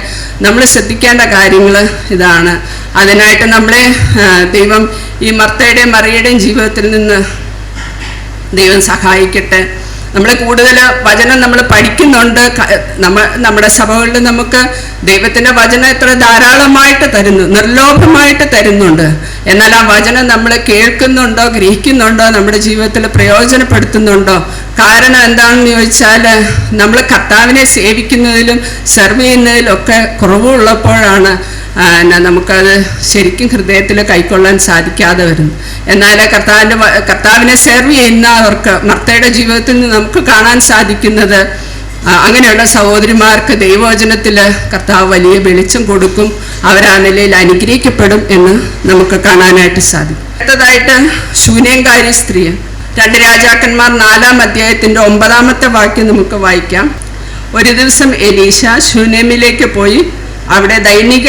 നമ്മൾ ശ്രദ്ധിക്കേണ്ട കാര്യങ്ങൾ ഇതാണ്. അതിനായിട്ട് നമ്മളെ ദൈവം ഈ മർത്തയുടെയും മറിയയുടെയും ജീവിതത്തിൽ നിന്ന് ദൈവം സഹായിക്കട്ടെ. നമ്മൾ കൂടുതൽ വചനം നമ്മൾ പഠിക്കുന്നുണ്ട്. നമ്മുടെ സഭകളിൽ നമുക്ക് ദൈവത്തിൻ്റെ വചനം എത്ര ധാരാളമായിട്ട് തരുന്നു, നിർലോഭമായിട്ട് തരുന്നുണ്ട്. എന്നാൽ ആ വചനം നമ്മൾ കേൾക്കുന്നുണ്ടോ, ഗ്രഹിക്കുന്നുണ്ടോ, നമ്മുടെ ജീവിതത്തിൽ പ്രയോജനപ്പെടുത്തുന്നുണ്ടോ? കാരണം എന്താണെന്ന് ചോദിച്ചാൽ നമ്മൾ കർത്താവിനെ സേവിക്കുന്നതിലും സെർവ് ചെയ്യുന്നതിലും ഒക്കെ കുറവുള്ളപ്പോഴാണ് നമുക്കത് ശരിക്കും ഹൃദയത്തിൽ കൈക്കൊള്ളാൻ സാധിക്കാതെ വരുന്നു. എന്നാൽ കർത്താവിനെ സെർവ് ചെയ്യുന്നവർക്ക് മർത്തയുടെ ജീവിതത്തിൽ നിന്ന് നമുക്ക് കാണാൻ സാധിക്കുന്നത് അങ്ങനെയുള്ള സഹോദരിമാർക്ക് ദൈവവചനത്തിൽ കർത്താവ് വലിയ വെളിച്ചം കൊടുക്കും, അവരാ നിലയിൽ അനുഗ്രഹിക്കപ്പെടും എന്ന് നമുക്ക് കാണാനായിട്ട് സാധിക്കും. അടുത്തതായിട്ട് ശൂന്യംകാരി സ്ത്രീ. 2 രാജാക്കന്മാർ 4-ാം അധ്യായത്തിൻ്റെ 9-ാമത്തെ വാക്യം നമുക്ക് വായിക്കാം. ഒരു ദിവസം എലീശ ശൂനേമിലേക്ക് പോയി. അവിടെ ദൈനിക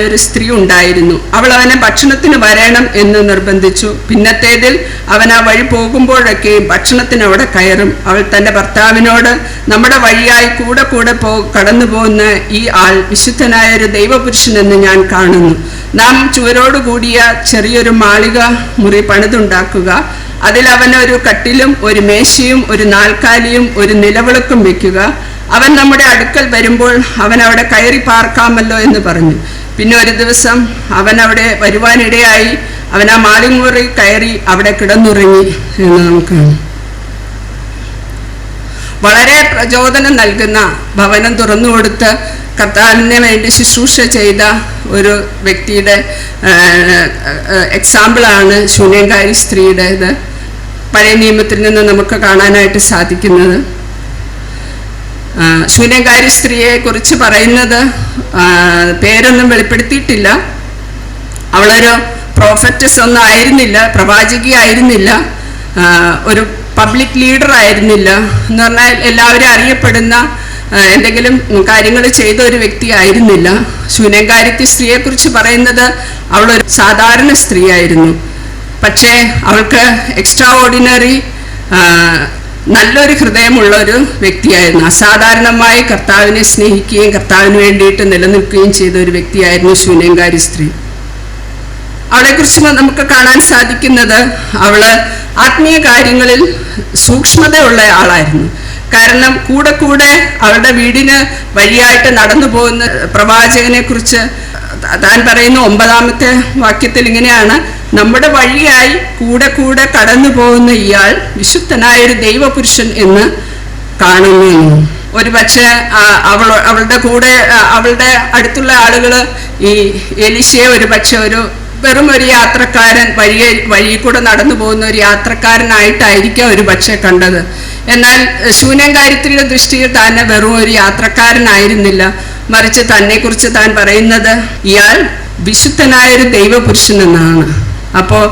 ഒരു സ്ത്രീ ഉണ്ടായിരുന്നു. അവൾ അവനെ ഭക്ഷണത്തിന് വരണം എന്ന് നിർബന്ധിച്ചു. പിന്നത്തേതിൽ അവൻ ആ വഴി പോകുമ്പോഴൊക്കെ ഭക്ഷണത്തിന് അവിടെ കയറും. അവൾ തൻ്റെ ഭർത്താവിനോട്, നമ്മുടെ വഴിയായി കൂടെ കടന്നു പോകുന്ന ഈ ആൾ വിശുദ്ധനായ ഒരു ദൈവപുരുഷനെന്ന് ഞാൻ കാണുന്നു. നാം ചുവരോടുകൂടിയ ചെറിയൊരു മാളിക മുറി പണിതുണ്ടാക്കുക. അതിൽ അവന് ഒരു കട്ടിലും ഒരു മേശയും ഒരു നാൽക്കാലിയും ഒരു നിലവിളക്കും വെക്കുക. അവൻ നമ്മുടെ അടുക്കൽ വരുമ്പോൾ അവൻ അവിടെ കയറി പാർക്കാമല്ലോ എന്ന് പറഞ്ഞു. പിന്നെ ഒരു ദിവസം അവൻ അവിടെ വരുവാനിടയായി. അവൻ ആ മാളിമുറി കയറി അവിടെ കിടന്നുറങ്ങി എന്ന് നമുക്ക് വളരെ പ്രചോദനം നൽകുന്ന, ഭവനം തുറന്നു കൊടുത്ത് കർത്താവിന് വേണ്ടി ശുശ്രൂഷ ചെയ്ത ഒരു വ്യക്തിയുടെ എക്സാമ്പിളാണ് ശൂന്യംകാരി സ്ത്രീയുടേത്. പഴയ നിയമത്തിൽ നിന്ന് നമുക്ക് കാണാനായിട്ട് സാധിക്കുന്നത്. ശൂന്യംകാരി സ്ത്രീയെ കുറിച്ച് പറയുന്നത്, പേരൊന്നും വെളിപ്പെടുത്തിയിട്ടില്ല. അവളൊരു പ്രോഫറ്റസ് ഒന്നും ആയിരുന്നില്ല, പ്രവാചകിയായിരുന്നില്ല, ഒരു പബ്ലിക് ലീഡർ ആയിരുന്നില്ല. എന്ന് പറഞ്ഞാൽ എല്ലാവരും അറിയപ്പെടുന്ന എന്തെങ്കിലും കാര്യങ്ങൾ ചെയ്ത ഒരു വ്യക്തി ആയിരുന്നില്ല. ശൂന്യംകാരി സ്ത്രീയെക്കുറിച്ച് പറയുന്നത് അവളൊരു സാധാരണ സ്ത്രീയായിരുന്നു. പക്ഷേ അവൾക്ക് എക്സ്ട്രാ ഓർഡിനറി നല്ലൊരു ഹൃദയമുള്ളൊരു വ്യക്തിയായിരുന്നു. അസാധാരണമായി കർത്താവിനെ സ്നേഹിക്കുകയും കർത്താവിന് വേണ്ടിയിട്ട് നിലനിൽക്കുകയും ചെയ്ത ഒരു വ്യക്തിയായിരുന്നു ശൂന്യംകാരി സ്ത്രീ. അവളെക്കുറിച്ച് നമുക്ക് കാണാൻ സാധിക്കുന്നത് അവള് ആത്മീയ കാര്യങ്ങളിൽ സൂക്ഷ്മതയുള്ള ആളായിരുന്നു. കാരണം കൂടെ അവളുടെ വീടിന് വഴിയായിട്ട് നടന്നു പോകുന്ന പ്രവാചകനെ കുറിച്ച് താൻ പറയുന്ന 9-ാമത്തെ വാക്യത്തിൽ ഇങ്ങനെയാണ്: നമ്മുടെ വഴിയായി കൂടെ കടന്നു പോകുന്ന ഇയാൾ വിശുദ്ധനായൊരു ദൈവപുരുഷൻ എന്ന് കാണുന്നു. ഒരു പക്ഷേ അവളുടെ കൂടെ അവളുടെ അടുത്തുള്ള ആളുകൾ ഈ എലീശയെ ഒരു പക്ഷെ വെറും ഒരു യാത്രക്കാരൻ, വഴി കൂടെ നടന്നു പോകുന്ന ഒരു യാത്രക്കാരനായിട്ടായിരിക്കാം ഒരു പക്ഷെ കണ്ടത്. എന്നാൽ ശൂന്യംകാരിയുടെ ദൃഷ്ടിയിൽ തന്നെ വെറും ഒരു യാത്രക്കാരനായിരുന്നില്ല, മറിച്ച് തന്നെക്കുറിച്ച് താൻ പറയുന്നത് ഇയാൾ വിശുദ്ധനായൊരു ദൈവപുരുഷൻ എന്നാണ്. അപ്പോൾ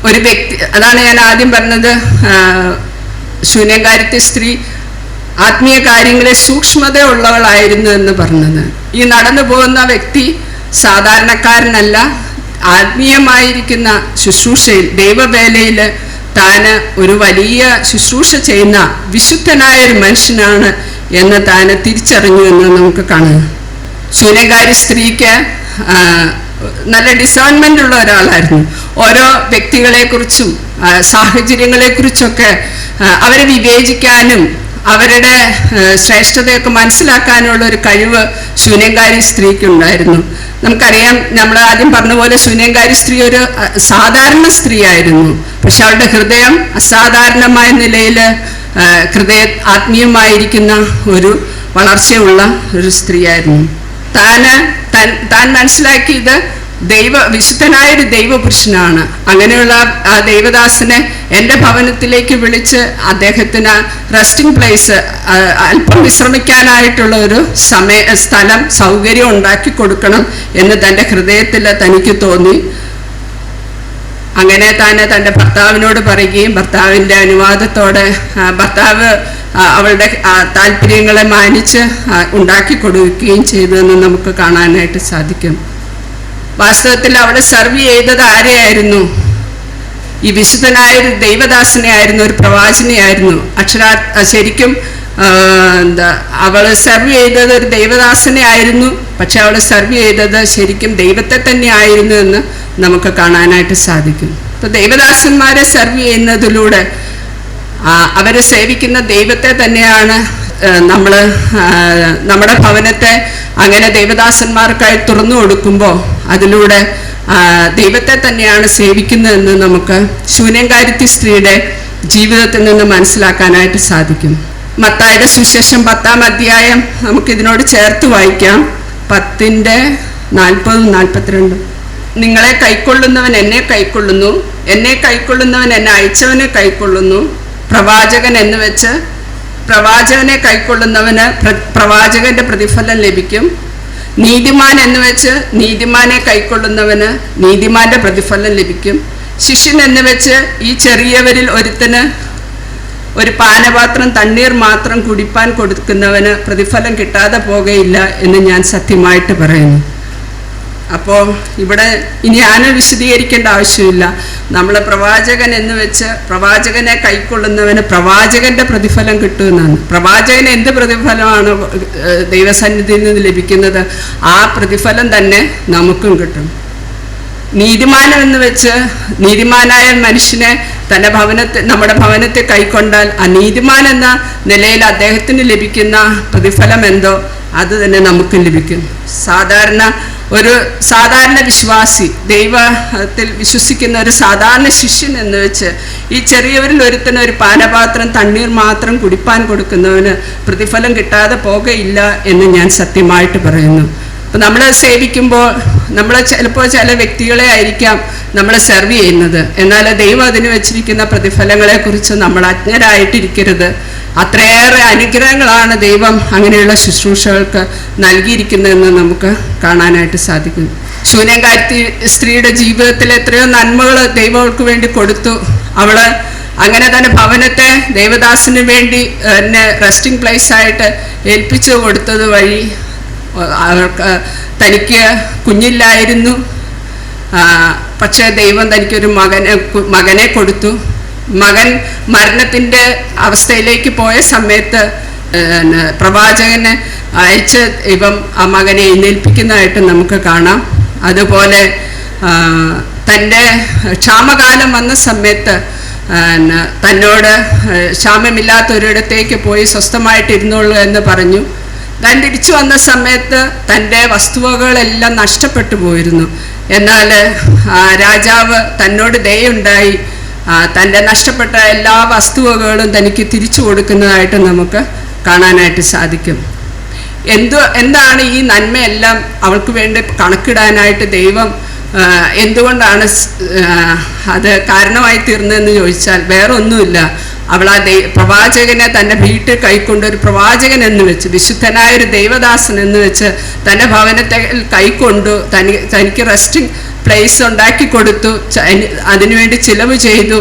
ഒരു വ്യക്തി, അതാണ് ഞാൻ ആദ്യം പറഞ്ഞത്, ശൂന്യംകാരി സ്ത്രീ ആത്മീയ കാര്യങ്ങളിൽ സൂക്ഷ്മതയുള്ളവളായിരുന്നു എന്ന് പറഞ്ഞത്. ഈ നടന്നു പോകുന്ന വ്യക്തി സാധാരണക്കാരനല്ല, ആത്മീയമായിരിക്കുന്ന ശുശ്രൂഷയിൽ, ദൈവവേലയിൽ താന് ഒരു വലിയ ശുശ്രൂഷ ചെയ്യുന്ന വിശുദ്ധനായൊരു മനുഷ്യനാണ് എന്ന് താന് തിരിച്ചറിഞ്ഞു എന്ന് നമുക്ക് കാണാം. ശൂന്യംകാരി സ്ത്രീക്ക് നല്ല ഡിസേൺമെൻ്റ് ഉള്ള ഒരാളായിരുന്നു. ഓരോ വ്യക്തികളെക്കുറിച്ചും സാഹചര്യങ്ങളെക്കുറിച്ചൊക്കെ അവരെ വിവേചിക്കാനും അവരുടെ ശ്രേഷ്ഠതയൊക്കെ മനസ്സിലാക്കാനുള്ള ഒരു കഴിവ് ശൂന്യംകാരി സ്ത്രീക്കുണ്ടായിരുന്നു. നമുക്കറിയാം, നമ്മൾ ആദ്യം പറഞ്ഞ പോലെ ശൂന്യംകാരി സ്ത്രീ ഒരു സാധാരണ സ്ത്രീ ആയിരുന്നു. പക്ഷെ അവളുടെ ഹൃദയം അസാധാരണമായ നിലയിൽ ആത്മീയമായിരിക്കുന്ന ഒരു വളർച്ചയുള്ള ഒരു സ്ത്രീയായിരുന്നു. താൻ മനസ്സിലാക്കിയത് വിശുദ്ധനായൊരു ദൈവപുരുഷനാണ്. അങ്ങനെയുള്ള ആ ദൈവദാസനെ എൻ്റെ ഭവനത്തിലേക്ക് വിളിച്ച് അദ്ദേഹത്തിന് റെസ്റ്റിംഗ് പ്ലേസ്, അല്പം വിശ്രമിക്കാനായിട്ടുള്ള ഒരു സ്ഥലം, സൗകര്യം ഉണ്ടാക്കി കൊടുക്കണം എന്ന് തൻ്റെ ഹൃദയത്തിൽ തനിക്ക് തോന്നി. അങ്ങനെ തന്നെ തൻ്റെ ഭർത്താവിനോട് പറയുകയും ഭർത്താവിൻ്റെ അനുവാദത്തോടെ ഭർത്താവ് അവളുടെ താല്പര്യങ്ങളെ മാനിച്ച് ഉണ്ടാക്കി കൊടുക്കുകയും ചെയ്തതെന്ന് നമുക്ക് കാണാനായിട്ട് സാധിക്കും. വാസ്തവത്തിൽ അവിടെ സെർവ് ചെയ്തത് ആരെയായിരുന്നു? ഈ വിശുദ്ധനായൊരു ദൈവദാസനെ ആയിരുന്നു, ഒരു പ്രവാചിനിയായിരുന്നു. ശരിക്കും അവൾ സെർവ് ചെയ്തത് ഒരു ദൈവദാസനെ ആയിരുന്നു, പക്ഷെ അവൾ സെർവ് ചെയ്തത് ശരിക്കും ദൈവത്തെ തന്നെ ആയിരുന്നു എന്ന് നമുക്ക് കാണാനായിട്ട് സാധിക്കും. അപ്പോൾ ദൈവദാസന്മാരെ സെർവ് ചെയ്യുന്നതിലൂടെ അവരെ സേവിക്കുന്ന ദൈവത്തെ തന്നെയാണ് നമ്മൾ നമ്മുടെ ഭവനത്തെ അങ്ങനെ ദൈവദാസന്മാർക്കായി തുറന്നു കൊടുക്കുമ്പോൾ അതിലൂടെ ദൈവത്തെ തന്നെയാണ് സേവിക്കുന്നതെന്ന് നമുക്ക് ശൂന്യംകാരിത്തി സ്ത്രീയുടെ ജീവിതത്തിൽ നിന്ന് മനസ്സിലാക്കാനായിട്ട് സാധിക്കും. മത്തായിയുടെ സുവിശേഷം 10-ാം അധ്യായം നമുക്കിതിനോട് ചേർത്ത് വായിക്കാം. 10:40-42. നിങ്ങളെ കൈക്കൊള്ളുന്നവൻ എന്നെ കൈക്കൊള്ളുന്നു, എന്നെ കൈക്കൊള്ളുന്നവൻ എന്നെ അയച്ചവനെ കൈക്കൊള്ളുന്നു. പ്രവാചകൻ എന്ന് വെച്ച് പ്രവാചകനെ കൈക്കൊള്ളുന്നവന് പ്രവാചകന്റെ പ്രതിഫലം ലഭിക്കും. നീതിമാൻ എന്ന് വെച്ച് നീതിമാനെ കൈക്കൊള്ളുന്നവന് നീതിമാന്റെ പ്രതിഫലം ലഭിക്കും. ശിഷ്യൻ എന്ന് വെച്ച് ഈ ചെറിയവരിൽ ഒരുത്തന് ഒരു പാനപാത്രം തണ്ണീർ മാത്രം കുടിപ്പാൻ കൊടുക്കുന്നവന് പ്രതിഫലം കിട്ടാതെ പോകുകയില്ല എന്ന് ഞാൻ സത്യമായിട്ട് പറയുന്നു. അപ്പോൾ ഇവിടെ ഇനി ആരും വിശദീകരിക്കേണ്ട ആവശ്യമില്ല. നമ്മൾ പ്രവാചകൻ എന്ന് വെച്ച് പ്രവാചകനെ കൈക്കൊള്ളുന്നവന് പ്രവാചകന്റെ പ്രതിഫലം കിട്ടുമെന്നാണ്. പ്രവാചകന് എന്ത് പ്രതിഫലമാണ് ദൈവസന്നിധിയിൽ നിന്ന് ലഭിക്കുന്നത്? ആ പ്രതിഫലം തന്നെ നമുക്കും കിട്ടും. നീതിമാനം എന്ന് വെച്ച് നീതിമാനായ മനുഷ്യനെ നമ്മുടെ ഭവനത്തെ കൈക്കൊണ്ടാൽ ആ നീതിമാൻ എന്ന നിലയിൽ അദ്ദേഹത്തിന് ലഭിക്കുന്ന പ്രതിഫലം എന്തോ അത് തന്നെ നമുക്കും ലഭിക്കും. ഒരു സാധാരണ വിശ്വാസി, ദൈവത്തിൽ വിശ്വസിക്കുന്ന ഒരു സാധാരണ ശിഷ്യൻ എന്ന് വെച്ച് ഈ ചെറിയവരിൽ ഒരുത്തന് ഒരു പാനപാത്രം തണ്ണീർ മാത്രം കുടിപ്പാൻ കൊടുക്കുന്നവന് പ്രതിഫലം കിട്ടാതെ പോകുകയില്ല എന്ന് ഞാൻ സത്യമായിട്ട് പറയുന്നു. അപ്പം നമ്മൾ സേവിക്കുമ്പോൾ നമ്മൾ ചിലപ്പോൾ ചില വ്യക്തികളെ ആയിരിക്കാം നമ്മൾ സെർവ് ചെയ്യുന്നത്. എന്നാൽ ദൈവം അതിന് വെച്ചിരിക്കുന്ന പ്രതിഫലങ്ങളെക്കുറിച്ച് നമ്മൾ അജ്ഞരായിട്ടിരിക്കരുത്. അത്രയേറെ അനുഗ്രഹങ്ങളാണ് ദൈവം അങ്ങനെയുള്ള ശുശ്രൂഷകൾക്ക് നൽകിയിരിക്കുന്നതെന്ന് നമുക്ക് കാണാനായിട്ട് സാധിക്കും. ശൂന്യംകാരി സ്ത്രീയുടെ ജീവിതത്തിൽ എത്രയോ നന്മകൾ ദൈവം അവൾക്ക് വേണ്ടി കൊടുത്തു. അവള് അങ്ങനെ തന്നെ ഭവനത്തെ ദൈവദാസന് വേണ്ടി തന്നെ റെസ്റ്റിംഗ് പ്ലേസ് ആയിട്ട് ഏൽപ്പിച്ചു കൊടുത്തത് വഴി അവർക്ക് തനിക്ക് കുഞ്ഞില്ലായിരുന്നു. പക്ഷേ ദൈവം തനിക്കൊരു മകനെ കൊടുത്തു. മകൻ മരണത്തിൻ്റെ അവസ്ഥയിലേക്ക് പോയ സമയത്ത് പ്രവാചകനെ അയച്ച് ദൈവം ആ മകനെ എഴുന്നേൽപ്പിക്കുന്നതായിട്ട് നമുക്ക് കാണാം. അതുപോലെ തൻ്റെ ക്ഷാമകാലം വന്ന സമയത്ത് തന്നോട് ക്ഷാമമില്ലാത്തൊരിടത്തേക്ക് പോയി സ്വസ്ഥമായിട്ടിരുന്നുള്ളൂ എന്ന് പറഞ്ഞു. താൻ തിരിച്ചു വന്ന സമയത്ത് തൻ്റെ വസ്തുവകളെല്ലാം നഷ്ടപ്പെട്ടു പോയിരുന്നു. എന്നാൽ രാജാവ് തന്നോട് ദയുണ്ടായി തൻ്റെ നഷ്ടപ്പെട്ട എല്ലാ വസ്തുവകകളും തനിക്ക് തിരിച്ചു കൊടുക്കുന്നതായിട്ട് നമുക്ക് കാണാനായിട്ട് സാധിക്കും. എന്താണ് ഈ നന്മയെല്ലാം അവൾക്ക് വേണ്ടി കണക്കിടാനായിട്ട് ദൈവം എന്തുകൊണ്ടാണ് അത് കാരണമായി തീർന്നതെന്ന് ചോദിച്ചാൽ വേറെ ഒന്നുമില്ല. അവൾ ആ പ്രവാചകനെ തൻ്റെ വീട്ടിൽ കൈക്കൊണ്ട് ഒരു പ്രവാചകൻ എന്ന് വെച്ച് വിശുദ്ധനായൊരു ദൈവദാസൻ എന്ന് വെച്ച് തൻ്റെ ഭവനത്തെ കൈക്കൊണ്ടു. തനിക്ക് റെസ്റ്റിംഗ് പ്ലേസ് ഉണ്ടാക്കി കൊടുത്തു, അതിനുവേണ്ടി ചിലവ് ചെയ്തു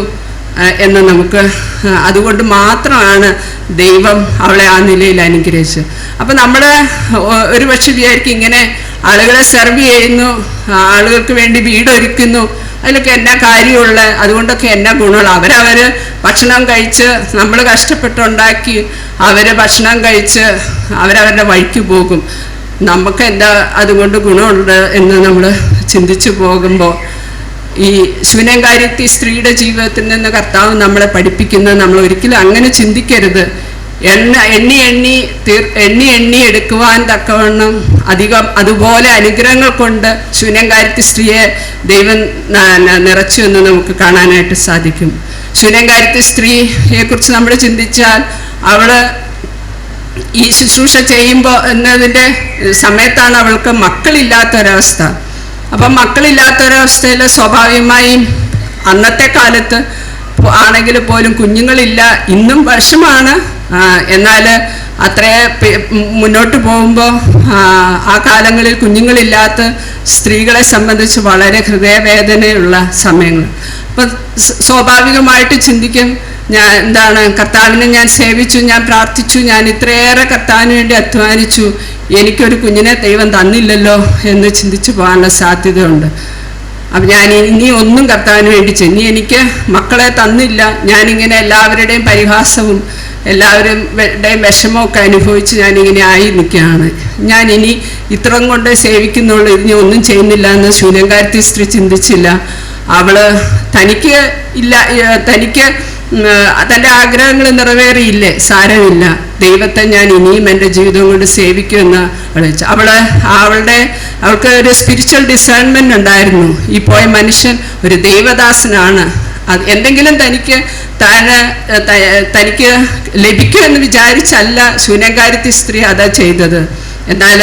എന്ന് നമുക്ക് അതുകൊണ്ട് മാത്രമാണ് ദൈവം അവളെ ആ നിലയിൽ അനുഗ്രഹിച്ചത്. അപ്പം നമ്മൾ ഒരു പക്ഷെ വിചാരിക്കും ഇങ്ങനെ ആളുകളെ സെർവ് ചെയ്യുന്നു, ആളുകൾക്ക് വേണ്ടി വീടൊരുക്കുന്നു, അതിലൊക്കെ എന്നാ കാര്യമുള്ള, അതുകൊണ്ടൊക്കെ എന്നാ ഗുണമുള്ള. അവരവർ ഭക്ഷണം കഴിച്ച് നമ്മൾ കഷ്ടപ്പെട്ടുണ്ടാക്കി അവർ ഭക്ഷണം കഴിച്ച് അവരവരുടെ വഴിക്ക് പോകും. നമുക്ക് എന്താ അതുകൊണ്ട് ഗുണമുണ്ട് എന്ന് നമ്മൾ ചിന്തിച്ചു പോകുമ്പോൾ ഈ ശൂന്യംകാരി സ്ത്രീയുടെ ജീവിതത്തിൽ നിന്ന് കർത്താവ് നമ്മളെ പഠിപ്പിക്കുന്നത് നമ്മൾ ഒരിക്കലും അങ്ങനെ ചിന്തിക്കരുത്. എണ്ണി എടുക്കുവാൻ തക്കവണ്ണം അധികം അതുപോലെ അനുഗ്രഹങ്ങൾ കൊണ്ട് ശൂന്യംകാരി സ്ത്രീയെ ദൈവം നിറച്ചു എന്ന് നമുക്ക് കാണാനായിട്ട് സാധിക്കും. ശൂന്യംകാരി സ്ത്രീയെ കുറിച്ച് നമ്മൾ ചിന്തിച്ചാൽ അവള് ഈ ശുശ്രൂഷ ചെയ്യുമ്പോൾ എന്നതിൻ്റെ സമയത്താണ് അവൾക്ക് മക്കളില്ലാത്തൊരവസ്ഥ. അപ്പം മക്കളില്ലാത്തൊരവസ്ഥയിൽ സ്വാഭാവികമായും അന്നത്തെ കാലത്ത് ആണെങ്കിൽ പോലും കുഞ്ഞുങ്ങളില്ല. ഇന്നും വിഷമാണ്. എന്നാൽ അത്രേ മുന്നോട്ട് പോകുമ്പോൾ ആ കാലങ്ങളിൽ കുഞ്ഞുങ്ങളില്ലാത്ത സ്ത്രീകളെ സംബന്ധിച്ച് വളരെ ഹൃദയവേദനയുള്ള സമയങ്ങൾ. അപ്പം സ്വാഭാവികമായിട്ട് ചിന്തിക്കും, ഞാൻ എന്താണ് കർത്താവിനെ ഞാൻ സേവിച്ചു, ഞാൻ പ്രാർത്ഥിച്ചു, ഞാൻ ഇത്രയേറെ കർത്താവിന് വേണ്ടി അധ്വാനിച്ചു, എനിക്കൊരു കുഞ്ഞിനെ ദൈവം തന്നില്ലല്ലോ എന്ന് ചിന്തിച്ചു പോകാനുള്ള സാധ്യതയുണ്ട്. അപ്പം ഞാൻ ഇനി ഒന്നും കർത്താവിന് വേണ്ടി ഇനി എനിക്ക് മക്കളെ തന്നില്ല, ഞാനിങ്ങനെ എല്ലാവരുടെയും പരിഹാസവും എല്ലാവരുടെയും വിഷമമൊക്കെ അനുഭവിച്ച് ഞാനിങ്ങനെ ആയി നിൽക്കുകയാണ്, ഞാൻ ഇനി ഇത്രയും കൊണ്ട് സേവിക്കുന്നുള്ളൂ, ഇനി ഒന്നും ചെയ്യുന്നില്ല എന്ന് ശൂന്യംകാരി സ്ത്രീ ചിന്തിച്ചില്ല. അവള് തനിക്ക് തൻ്റെ ആഗ്രഹങ്ങൾ നിറവേറിയില്ലേ, സാരമില്ല, ദൈവത്തെ ഞാൻ ഇനിയും എൻ്റെ ജീവിതം കൊണ്ട് സേവിക്കുമെന്ന് വിളിച്ചു. അവൾക്ക് ഒരു സ്പിരിച്വൽ ഡിസേൺമെന്റ് ഉണ്ടായിരുന്നു. ഈ പോയ മനുഷ്യൻ ഒരു ദൈവദാസനാണ്, അത് എന്തെങ്കിലും തനിക്ക് ലഭിക്കുമെന്ന് വിചാരിച്ചല്ല ശൂന്യകാരിത്തി സ്ത്രീ അതാ ചെയ്തത്. എന്നാൽ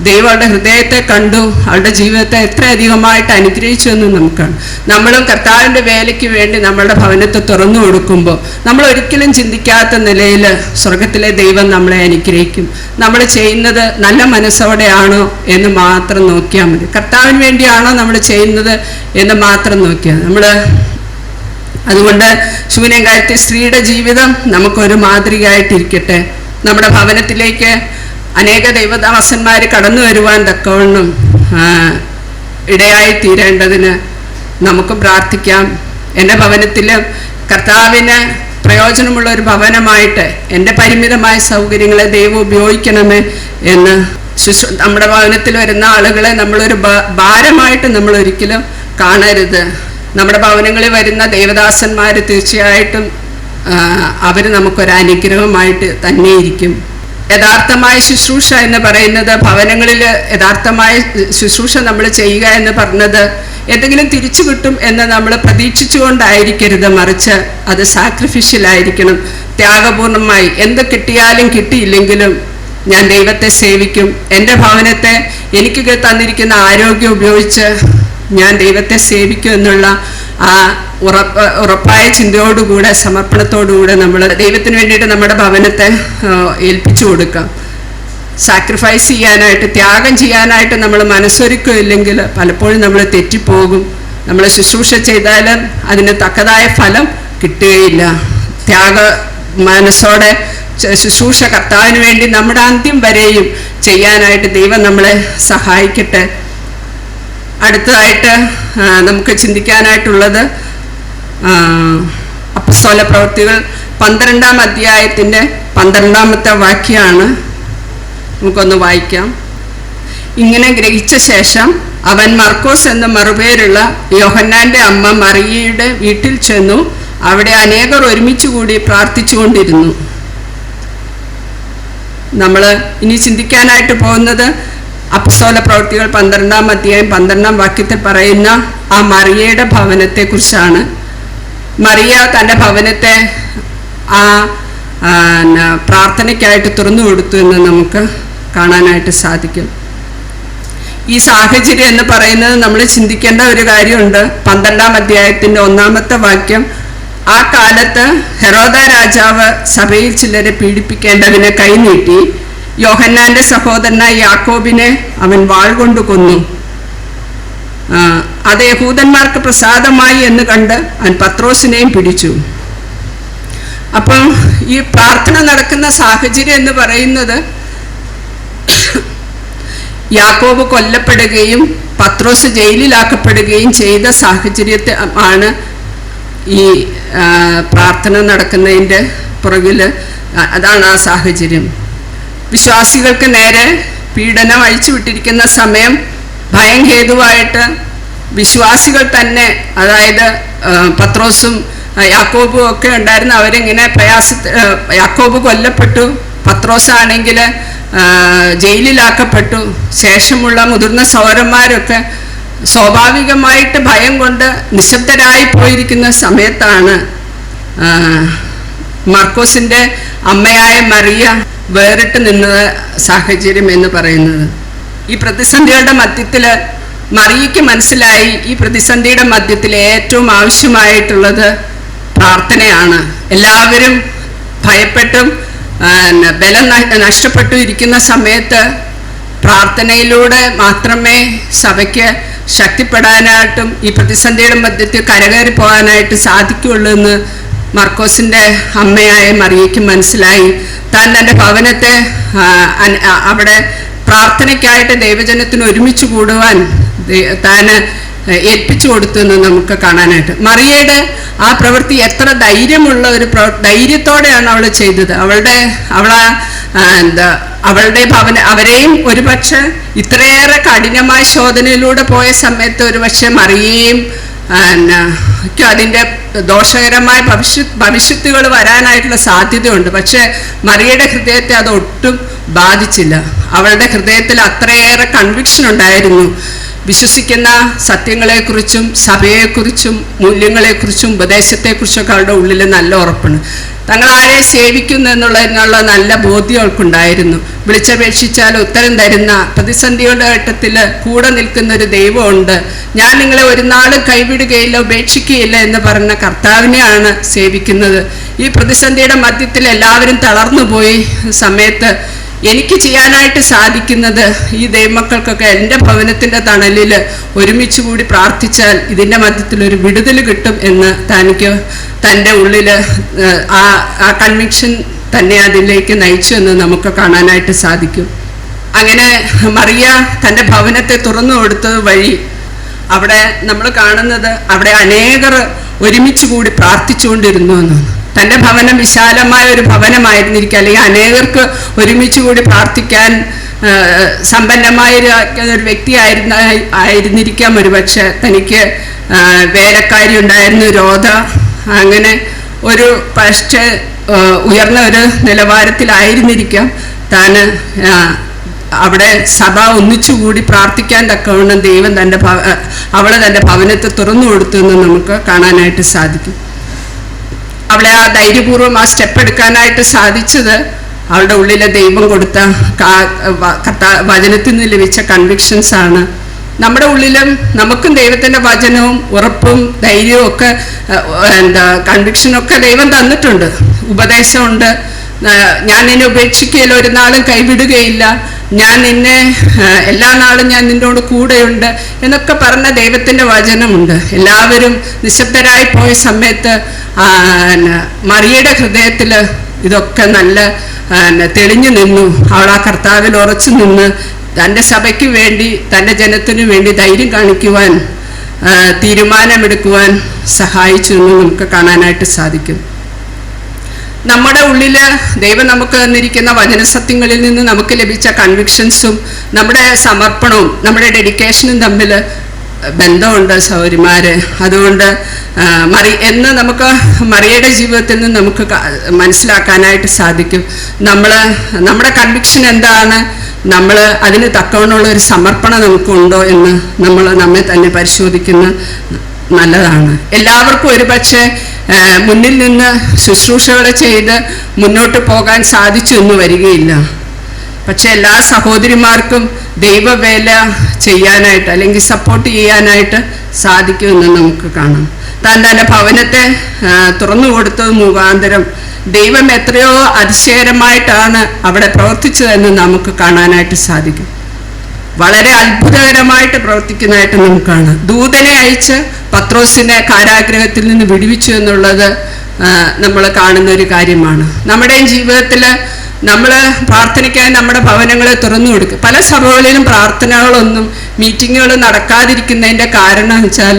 ദൈവം അവളുടെ ഹൃദയത്തെ കണ്ടു, അവളുടെ ജീവിതത്തെ എത്ര അധികമായിട്ട് അനുഗ്രഹിച്ചു എന്ന് നമുക്കാണ്. നമ്മളും കർത്താവിൻ്റെ വേലയ്ക്ക് വേണ്ടി നമ്മളുടെ ഭവനത്തെ തുറന്നു കൊടുക്കുമ്പോൾ നമ്മൾ ഒരിക്കലും ചിന്തിക്കാത്ത നിലയിൽ സ്വർഗത്തിലെ ദൈവം നമ്മളെ അനുഗ്രഹിക്കും. നമ്മൾ ചെയ്യുന്നത് നല്ല മനസ്സോടെയാണോ എന്ന് മാത്രം നോക്കിയാൽ മതി. കർത്താവിന് വേണ്ടിയാണോ നമ്മൾ ചെയ്യുന്നത് എന്ന് മാത്രം നോക്കിയാൽ നമ്മൾ. അതുകൊണ്ട് ശൂന്യകാരിത്തി സ്ത്രീയുടെ ജീവിതം നമുക്കൊരു മാതൃകയായിട്ടിരിക്കട്ടെ. നമ്മുടെ ഭവനത്തിലേക്ക് അനേക ദൈവദാസന്മാർ കടന്നു വരുവാൻ തക്കവണ്ണം ഇടയായി തീരേണ്ടതിന് നമുക്ക് പ്രാർത്ഥിക്കാം. എൻ്റെ ഭവനത്തിൽ കർത്താവിന് പ്രയോജനമുള്ള ഒരു ഭവനമായിട്ട് എൻ്റെ പരിമിതമായ സൗകര്യങ്ങളെ ദൈവം ഉപയോഗിക്കണമേ എന്ന് നമ്മുടെ ഭവനത്തിൽ വരുന്ന ആളുകളെ നമ്മളൊരു ഭാരമായിട്ട് നമ്മൾ ഒരിക്കലും കാണരുത്. നമ്മുടെ ഭവനങ്ങളിൽ വരുന്ന ദൈവദാസന്മാർ തീർച്ചയായിട്ടും അവർ നമുക്കൊരു അനുഗ്രഹമായിട്ട് തന്നെ ഇരിക്കും. യഥാർത്ഥമായ ശുശ്രൂഷ എന്ന് പറയുന്നത്, ഭവനങ്ങളിൽ യഥാർത്ഥമായ ശുശ്രൂഷ നമ്മൾ ചെയ്യുക എന്ന് പറഞ്ഞത് എന്തെങ്കിലും തിരിച്ചു കിട്ടും എന്ന് നമ്മൾ പ്രതീക്ഷിച്ചുകൊണ്ടായിരിക്കരുത്, മറിച്ച് അത് സാക്രിഫിഷ്യലായിരിക്കണം. ത്യാഗപൂർണമായി എന്ത് കിട്ടിയാലും കിട്ടിയില്ലെങ്കിലും ഞാൻ ദൈവത്തെ സേവിക്കും, എൻ്റെ ഭവനത്തെ എനിക്ക് തന്നിരിക്കുന്ന ആരോഗ്യം ഉപയോഗിച്ച് ഞാൻ ദൈവത്തെ സേവിക്കും എന്നുള്ള ആ ഉറപ്പായ ചിന്തയോടുകൂടെ സമർപ്പണത്തോടുകൂടെ നമ്മൾ ദൈവത്തിന് വേണ്ടിയിട്ട് നമ്മുടെ ഭവനത്തെ ഏൽപ്പിച്ചു കൊടുക്കാം. സാക്രിഫൈസ് ചെയ്യാനായിട്ട്, ത്യാഗം ചെയ്യാനായിട്ട് നമ്മൾ മനസ്സൊരുക്കമില്ലെങ്കിൽ പലപ്പോഴും നമ്മൾ തെറ്റിപ്പോകും. നമ്മൾ ശുശ്രൂഷ ചെയ്താലും അതിന് തക്കതായ ഫലം കിട്ടുകയില്ല. ത്യാഗ മനസ്സോടെ ശുശ്രൂഷ കർത്താവിന് വേണ്ടി നമ്മുടെ അന്ത്യം വരെയും ചെയ്യാനായിട്ട് ദൈവം നമ്മളെ സഹായിക്കട്ടെ. അടുത്തതായിട്ട് നമുക്ക് ചിന്തിക്കാനായിട്ടുള്ളത് അപ്പസ്തോല പ്രവൃത്തികൾ 12-ാം അധ്യായത്തിൻ്റെ 12-ാമത്തെ വാക്യമാണ്. നമുക്കൊന്ന് വായിക്കാം. ഇങ്ങനെ ഗ്രഹിച്ച ശേഷം അവൻ മർക്കോസ് എന്ന മറുപേരുള്ള യോഹന്നാന്റെ അമ്മ മറിയയുടെ വീട്ടിൽ ചെന്നു. അവിടെ അനേകർ ഒരുമിച്ച് കൂടി പ്രാർത്ഥിച്ചുകൊണ്ടിരുന്നു. നമ്മൾ ഇനി ചിന്തിക്കാനായിട്ട് പോകുന്നത് അപ്പസ്തോല പ്രവൃത്തികൾ 12-ാം അധ്യായം 12-ാം വാക്യത്തിൽ പറയുന്ന ആ മറിയയുടെ ഭവനത്തെ കുറിച്ചാണ്. മറിയ തൻ്റെ ഭവനത്തെ ആ പ്രാർത്ഥനയ്ക്കായിട്ട് തുറന്നു കൊടുത്തു എന്ന് നമുക്ക് കാണാനായിട്ട് സാധിക്കും. ഈ സാഹചര്യം എന്ന് പറയുന്നത് നമ്മൾ ചിന്തിക്കേണ്ട ഒരു കാര്യമുണ്ട്. 12-ാം അധ്യായത്തിൻ്റെ 1-ാമത്തെ വാക്യം, ആ കാലത്ത് ഹെരോദ രാജാവ് സഭയിൽ ചിലരെ പീഡിപ്പിക്കേണ്ടതിന് കൈനീട്ടി യോഹന്നാന്റെ സഹോദരനായ യാക്കോബിനെ അവൻ വാൾ കൊണ്ട് കൊന്നു. അത് യഹൂദന്മാർക്ക് പ്രസാദമായി എന്ന് കണ്ട് അവൻ പത്രോസിനെയും പിടിച്ചു. അപ്പം ഈ പ്രാർത്ഥന നടക്കുന്ന സാഹചര്യം എന്ന് പറയുന്നത് യാക്കോബ് കൊല്ലപ്പെടുകയും പത്രോസ് ജയിലിലാക്കപ്പെടുകയും ചെയ്ത സാഹചര്യത്തെ ആണ് ഈ പ്രാർത്ഥന നടക്കുന്നതിൻ്റെ പുറകിൽ. അതാണ് ആ സാഹചര്യം. വിശ്വാസികൾക്ക് നേരെ പീഡനം അഴിച്ചുവിട്ടിരിക്കുന്ന സമയം ഭയം ഹേതുവായിട്ട് വിശ്വാസികൾ തന്നെ, അതായത് പത്രോസും യാക്കോബും ഒക്കെ ഉണ്ടായിരുന്ന അവരിങ്ങനെ യാക്കോബ് കൊല്ലപ്പെട്ടു, പത്രോസാണെങ്കിൽ ജയിലിലാക്കപ്പെട്ടു. ശേഷമുള്ള മുതിർന്ന സഹോദരന്മാരൊക്കെ സ്വാഭാവികമായിട്ട് ഭയം കൊണ്ട് നിശബ്ദരായി പോയിരിക്കുന്ന സമയത്താണ് മർക്കോസിൻ്റെ അമ്മയായ മറിയ വേറിട്ട് നിന്ന സാഹചര്യം എന്ന് പറയുന്നത്. ഈ പ്രതിസന്ധികളുടെ മധ്യത്തിൽ മറിയയ്ക്ക് മനസ്സിലായി ഈ പ്രതിസന്ധിയുടെ മധ്യത്തിൽ ഏറ്റവും ആവശ്യമായിട്ടുള്ളത് പ്രാർത്ഥനയാണ്. എല്ലാവരും ഭയപ്പെട്ടും ബലം നഷ്ടപ്പെട്ടു ഇരിക്കുന്ന സമയത്ത് പ്രാർത്ഥനയിലൂടെ മാത്രമേ സഭയ്ക്ക് ശക്തിപ്പെടാനായിട്ടും ഈ പ്രതിസന്ധിയുടെ മധ്യത്തിൽ കരകയറി പോകാനായിട്ട് സാധിക്കുകയുള്ളൂ എന്ന് മർക്കോസിൻ്റെ അമ്മയായ മറിയയ്ക്ക് മനസ്സിലായി. താൻ തൻ്റെ ഭവനത്തെ അവിടെ പ്രാർത്ഥനയ്ക്കായിട്ട് ദൈവജനത്തിന് ഒരുമിച്ച് കൂടുവാൻ താൻ ഏൽപ്പിച്ചു കൊടുത്തു എന്ന് നമുക്ക് കാണാനായിട്ട്. മറിയയുടെ ആ പ്രവൃത്തി എത്ര ധൈര്യമുള്ള ഒരു ധൈര്യത്തോടെയാണ് അവൾ ചെയ്തത്. അവളുടെ അവരെയും ഒരുപക്ഷെ ഇത്രയേറെ കഠിനമായ ശോധനയിലൂടെ പോയ സമയത്ത് ഒരുപക്ഷെ മറിയയും അതിൻ്റെ ദോഷകരമായ ഭവിഷ്യത്തുകൾ വരാനായിട്ടുള്ള സാധ്യതയുണ്ട്. പക്ഷേ മറിയയുടെ ഹൃദയത്തെ അത് ഒട്ടും ബാധിച്ചില്ല. അവളുടെ ഹൃദയത്തിൽ അത്രയേറെ കൺവിക്ഷൻ ഉണ്ടായിരുന്നു. വിശ്വസിക്കുന്ന സത്യങ്ങളെക്കുറിച്ചും സഭയെക്കുറിച്ചും മൂല്യങ്ങളെക്കുറിച്ചും ഉപദേശത്തെക്കുറിച്ചൊക്കെ അവരുടെ ഉള്ളിൽ നല്ല ഉറപ്പാണ്. തങ്ങൾ ആരെ സേവിക്കുന്നു എന്നുള്ള നല്ല ബോധ്യം അവൾക്കുണ്ടായിരുന്നു. വിളിച്ചപേക്ഷിച്ചാൽ ഉത്തരം തരുന്ന, പ്രതിസന്ധിയുടെ ഘട്ടത്തിൽ കൂടെ നിൽക്കുന്ന ഒരു ദൈവമുണ്ട്, ഞാൻ നിങ്ങളെ ഒരു നാളും കൈവിടുകയില്ല ഉപേക്ഷിക്കുകയില്ല എന്ന് പറഞ്ഞ കർത്താവിനെയാണ് സേവിക്കുന്നത്. ഈ പ്രതിസന്ധിയുടെ മധ്യത്തിൽ എല്ലാവരും തളർന്നുപോയി സമയത്ത് എനിക്ക് ചെയ്യാനായിട്ട് സാധിക്കുന്നത് ഈ ദൈവമക്കൾക്കൊക്കെ എൻ്റെ ഭവനത്തിൻ്റെ തണലിൽ ഒരുമിച്ച് കൂടി പ്രാർത്ഥിച്ചാൽ ഇതിൻ്റെ മധ്യത്തിലൊരു വിടുതൽ കിട്ടും എന്ന് തൻ്റെ ഉള്ളിൽ ആ കൺവിക്ഷൻ തന്നെ അതിലേക്ക് നയിച്ചു എന്ന് നമുക്ക് കാണാനായിട്ട് സാധിക്കും. അങ്ങനെ മറിയ തൻ്റെ ഭവനത്തെ തുറന്നു കൊടുത്തത് വഴി അവിടെ നമ്മൾ കാണുന്നത് അവിടെ അനേകർ ഒരുമിച്ച് കൂടി പ്രാർത്ഥിച്ചുകൊണ്ടിരുന്നു എന്നാണ്. തൻ്റെ ഭവനം വിശാലമായ ഒരു ഭവനമായിരുന്നിരിക്കുക, അല്ലെങ്കിൽ അനേകർക്ക് ഒരുമിച്ച് കൂടി പ്രാർത്ഥിക്കാൻ സമ്പന്നമായ ഒരു വ്യക്തി ആയിരുന്നിരിക്കാം. ഒരുപക്ഷെ തനിക്ക് വേലക്കാരി ഉണ്ടായിരുന്നു രോധ. അങ്ങനെ ഒരു പക്ഷേ ഉയർന്ന ഒരു നിലവാരത്തിലായിരുന്നിരിക്കാം താൻ. അവിടെ സഭ ഒന്നിച്ചുകൂടി പ്രാർത്ഥിക്കാൻ തക്കവണ്ണം ദൈവം അവളെ തൻ്റെ ഭവനത്തെ തുറന്നു കൊടുത്തു എന്ന് നമുക്ക് കാണാനായിട്ട് സാധിക്കും. അവളെ ആ ധൈര്യപൂർവ്വം ആ സ്റ്റെപ്പ് എടുക്കാനായിട്ട് സാധിച്ചത് അവളുടെ ഉള്ളിലെ ദൈവം കൊടുത്ത വചനത്തിൽ നിന്ന് ലഭിച്ച കൺവിക്ഷൻസ് ആണ്. നമ്മുടെ ഉള്ളിലും നമുക്കും ദൈവത്തിൻ്റെ വചനവും ഉറപ്പും ധൈര്യവും ഒക്കെ കൺവിക്ഷനൊക്കെ ദൈവം തന്നിട്ടുണ്ട്. ഉപദേശമുണ്ട്, ഞാൻ നിന്നെ ഉപേക്ഷിക്കുകയില്ല, ഒരു നാളും കൈവിടുകയില്ല, ഞാൻ നിന്നെ എല്ലാ നാളും ഞാൻ നിന്നോട് കൂടെയുണ്ട് എന്നൊക്കെ പറഞ്ഞ ദൈവത്തിൻ്റെ വചനമുണ്ട്. എല്ലാവരും നിശബ്ദരായി പോയ സമയത്ത് മറിയയുടെ ഹൃദയത്തിൽ ഇതൊക്കെ നല്ല തെളിഞ്ഞു നിന്നു. അവൾ ആ കർത്താവിൽ ഉറച്ചു നിന്ന് തൻ്റെ സഭയ്ക്ക് വേണ്ടി തൻ്റെ ജനത്തിനു വേണ്ടി ധൈര്യം കാണിക്കുവാൻ തീരുമാനമെടുക്കുവാൻ സഹായിച്ചു എന്ന് നമുക്ക് കാണാനായിട്ട് സാധിക്കും. നമ്മുടെ ഉള്ളിൽ ദൈവം നമുക്ക് തന്നിരിക്കുന്ന വചനസത്യങ്ങളിൽ നിന്ന് നമുക്ക് ലഭിച്ച കൺവിക്ഷൻസും നമ്മുടെ സമർപ്പണവും നമ്മുടെ ഡെഡിക്കേഷനും തമ്മിൽ ബന്ധമുണ്ട് സഹോദരിമാരെ. അതുകൊണ്ട് എന്ന് നമുക്ക് മറിയയുടെ ജീവിതത്തിൽ നിന്ന് നമുക്ക് മനസ്സിലാക്കാനായിട്ട് സാധിക്കും. നമ്മുടെ കൺവിക്ഷൻ എന്താണ്, നമ്മൾ അതിന് തക്കവണ്ണമുള്ള ഒരു സമർപ്പണം നമുക്കുണ്ടോ എന്ന് നമ്മെ തന്നെ പരിശോധിക്കുന്ന നല്ലതാണ്. എല്ലാവർക്കും ഒരു പക്ഷേ മുന്നിൽ നിന്ന് ശുശ്രൂഷകൾ ചെയ്ത് മുന്നോട്ട് പോകാൻ സാധിച്ചു എന്ന് വരികയില്ല. പക്ഷെ എല്ലാ സഹോദരിമാർക്കും ദൈവവേല ചെയ്യാനായിട്ട് അല്ലെങ്കിൽ സപ്പോർട്ട് ചെയ്യാനായിട്ട് സാധിക്കുമെന്ന് നമുക്ക് കാണാം. തൻ്റെ ഭവനത്തെ തുറന്നു കൊടുത്തത് മുഖാന്തരം ദൈവം എത്രയോ അതിശയകരമായിട്ടാണ് അവിടെ പ്രവർത്തിച്ചതെന്ന് നമുക്ക് കാണാനായിട്ട് സാധിക്കും. വളരെ അത്ഭുതകരമായിട്ട് പ്രവർത്തിക്കുന്നതായിട്ട് നമുക്ക് കാണാം. ദൂതനെ അയച്ച് പത്രോസിനെ കാരാഗ്രഹത്തിൽ നിന്ന് വിടുവിച്ചു എന്നുള്ളത് നമ്മൾ കാണുന്ന ഒരു കാര്യമാണ്. നമ്മുടെയും ജീവിതത്തിൽ നമ്മൾ പ്രാർത്ഥനയ്ക്കായി നമ്മുടെ ഭവനങ്ങളെ തുറന്നു കൊടുക്കും. പല സഭകളിലും പ്രാർത്ഥനകളൊന്നും മീറ്റിങ്ങുകൾ നടക്കാതിരിക്കുന്നതിൻ്റെ കാരണം എന്ന് വെച്ചാൽ